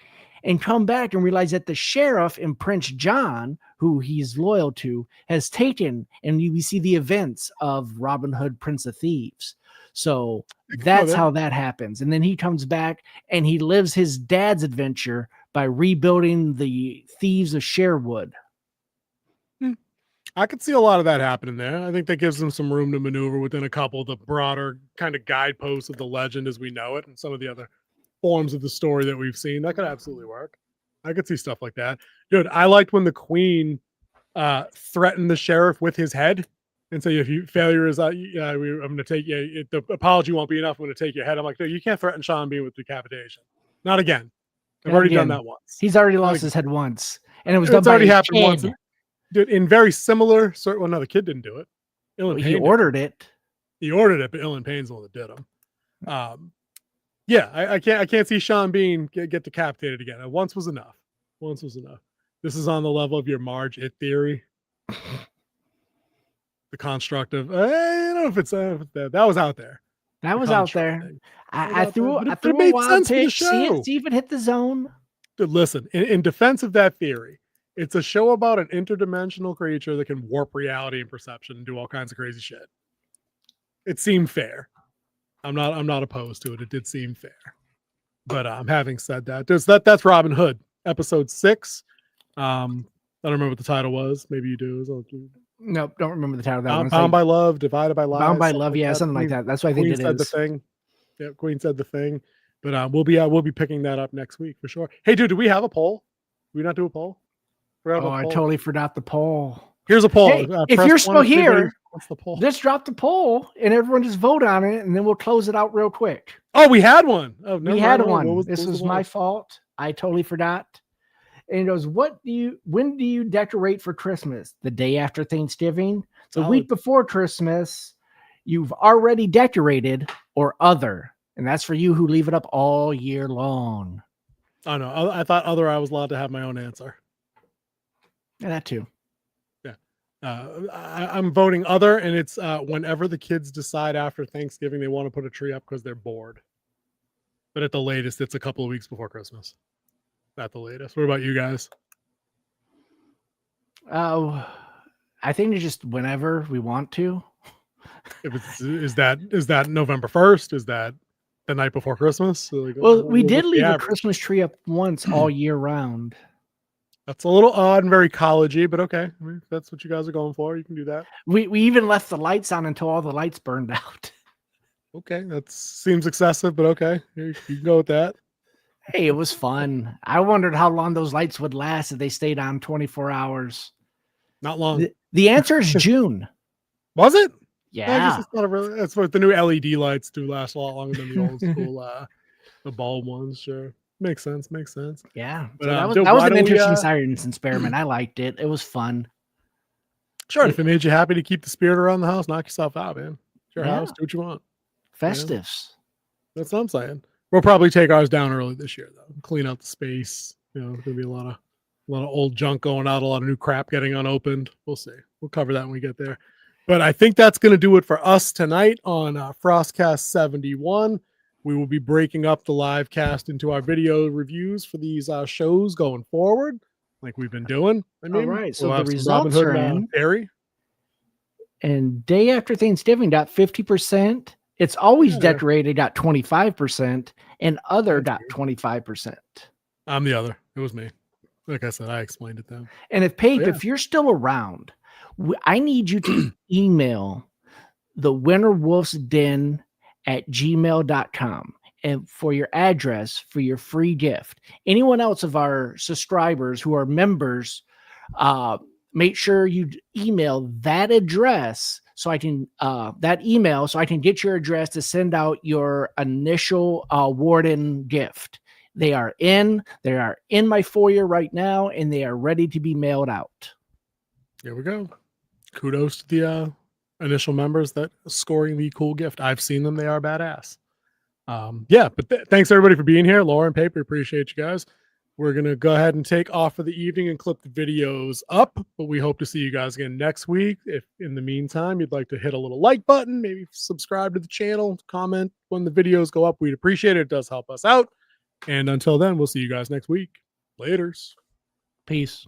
and come back and realize that the sheriff and Prince John, who he's loyal to, has taken, and we see the events of Robin Hood, Prince of Thieves. So that's how that happens. And then he comes back and he lives his dad's adventure by rebuilding the Thieves of Sherwood. I could see a lot of that happening there. I think that gives them some room to maneuver within a couple of the broader kind of guideposts of the legend as we know it, and some of the other forms of the story that we've seen. That could absolutely work. I could see stuff like that. Dude, I liked when the queen threatened the sheriff with his head and say, if you failure is, I'm going to take you, the apology won't be enough, I'm going to take your head. I'm like, dude, you can't threaten Sean Bean with decapitation. Not again. I've already done that once. He's already lost his head once, and it was It's done already by happened once. Dude, in very similar sort. Well, no, the kid didn't do it. He ordered it. He ordered it, but Ilan Payne's the one that did him. Yeah, I can't see Sean Bean get decapitated again. Once was enough. Once was enough. This is on the level of your Marge It theory. The construct of I don't know if it's that was out there. That was out there. I threw But a it made wild sense for the pitch. show. See if it hit the zone. Dude, listen, in defense of that theory, it's a show about an interdimensional creature that can warp reality and perception and do all kinds of crazy shit. It seemed fair. I'm not opposed to it. It did seem fair. But having said that, that's Robin Hood, episode 6. I don't remember what the title was. Maybe you do. Nope, don't remember the title of that one. Bound by Love, Divided by Lies. Bound by Love, yeah, something like that. That's what I think Queen it said is. the thing. Yeah, Queen said the thing. But we'll be picking that up next week for sure. Hey, dude, do we have a poll? Do we not do a poll? I totally forgot the poll. Here's a poll. Hey, if press you're one still if anybody here, wants the poll. let's drop the poll and everyone just vote on it, and then we'll close it out real quick. Oh, we had one. Oh, We had one. This was my fault. I totally forgot. And it goes, when do you decorate for Christmas? The day after Thanksgiving? The week before Christmas, you've already decorated, or other. And that's for you who leave it up all year long. Oh, no. I thought other I was allowed to have my own answer. Yeah, that too. Yeah. I'm voting other, and it's whenever the kids decide after Thanksgiving they want to put a tree up because they're bored. But at the latest, it's a couple of weeks before Christmas. At the latest. What about you guys? I think it's just whenever we want to. Is that November 1st? Is that the night before Christmas? Well, we did leave a Christmas tree up once all year round. That's a little odd and very collegey, but okay. I mean, if that's what you guys are going for, you can do that. We even left the lights on until all the lights burned out. Okay, that seems excessive, but okay. You can go with that. Hey, it was fun. I wondered how long those lights would last if they stayed on 24 hours. Not long. The answer is June. Was it? Yeah. That's what the new LED lights do last a lot longer than the old school the bulb ones. Sure. Makes sense. Yeah. But, So that was an interesting science experiment. I liked it. It was fun. Sure. If it made you happy to keep the spirit around the house, knock yourself out, man. It's your house. Do what you want. Festives. That's what I'm saying. We'll probably take ours down early this year, though. Clean out the space. There's gonna be a lot of old junk going out, a lot of new crap getting unopened. We'll see. We'll cover that when we get there. But I think that's gonna do it for us tonight on FrostCast 71. We will be breaking up the live cast into our video reviews for these shows going forward, like we've been doing. I mean, All right, so we'll the have some results Robin are Hood and in. Derry. And day after Thanksgiving got 50%. It's always Yeah. decorated got 25%, and other That's got weird. 25%. I'm the other. It was me. Like I said, I explained it then. And if Pape, yeah. if you're still around, I need you to email the winterwolfsden@gmail.com and for your address for your free gift. Anyone else of our subscribers who are members, make sure you email that address so I can get your address to send out your initial Warden gift. They are in my foyer right now, and they are ready to be mailed out. There we go. Kudos to the initial members that are scoring the cool gift. I've seen them. They are badass. But thanks everybody for being here. Laura and Paper, appreciate you guys. We're going to go ahead and take off for the evening and clip the videos up, but we hope to see you guys again next week. If in the meantime, you'd like to hit a little like button, maybe subscribe to the channel, comment when the videos go up, we'd appreciate it. It does help us out. And until then, we'll see you guys next week. Laters. Peace.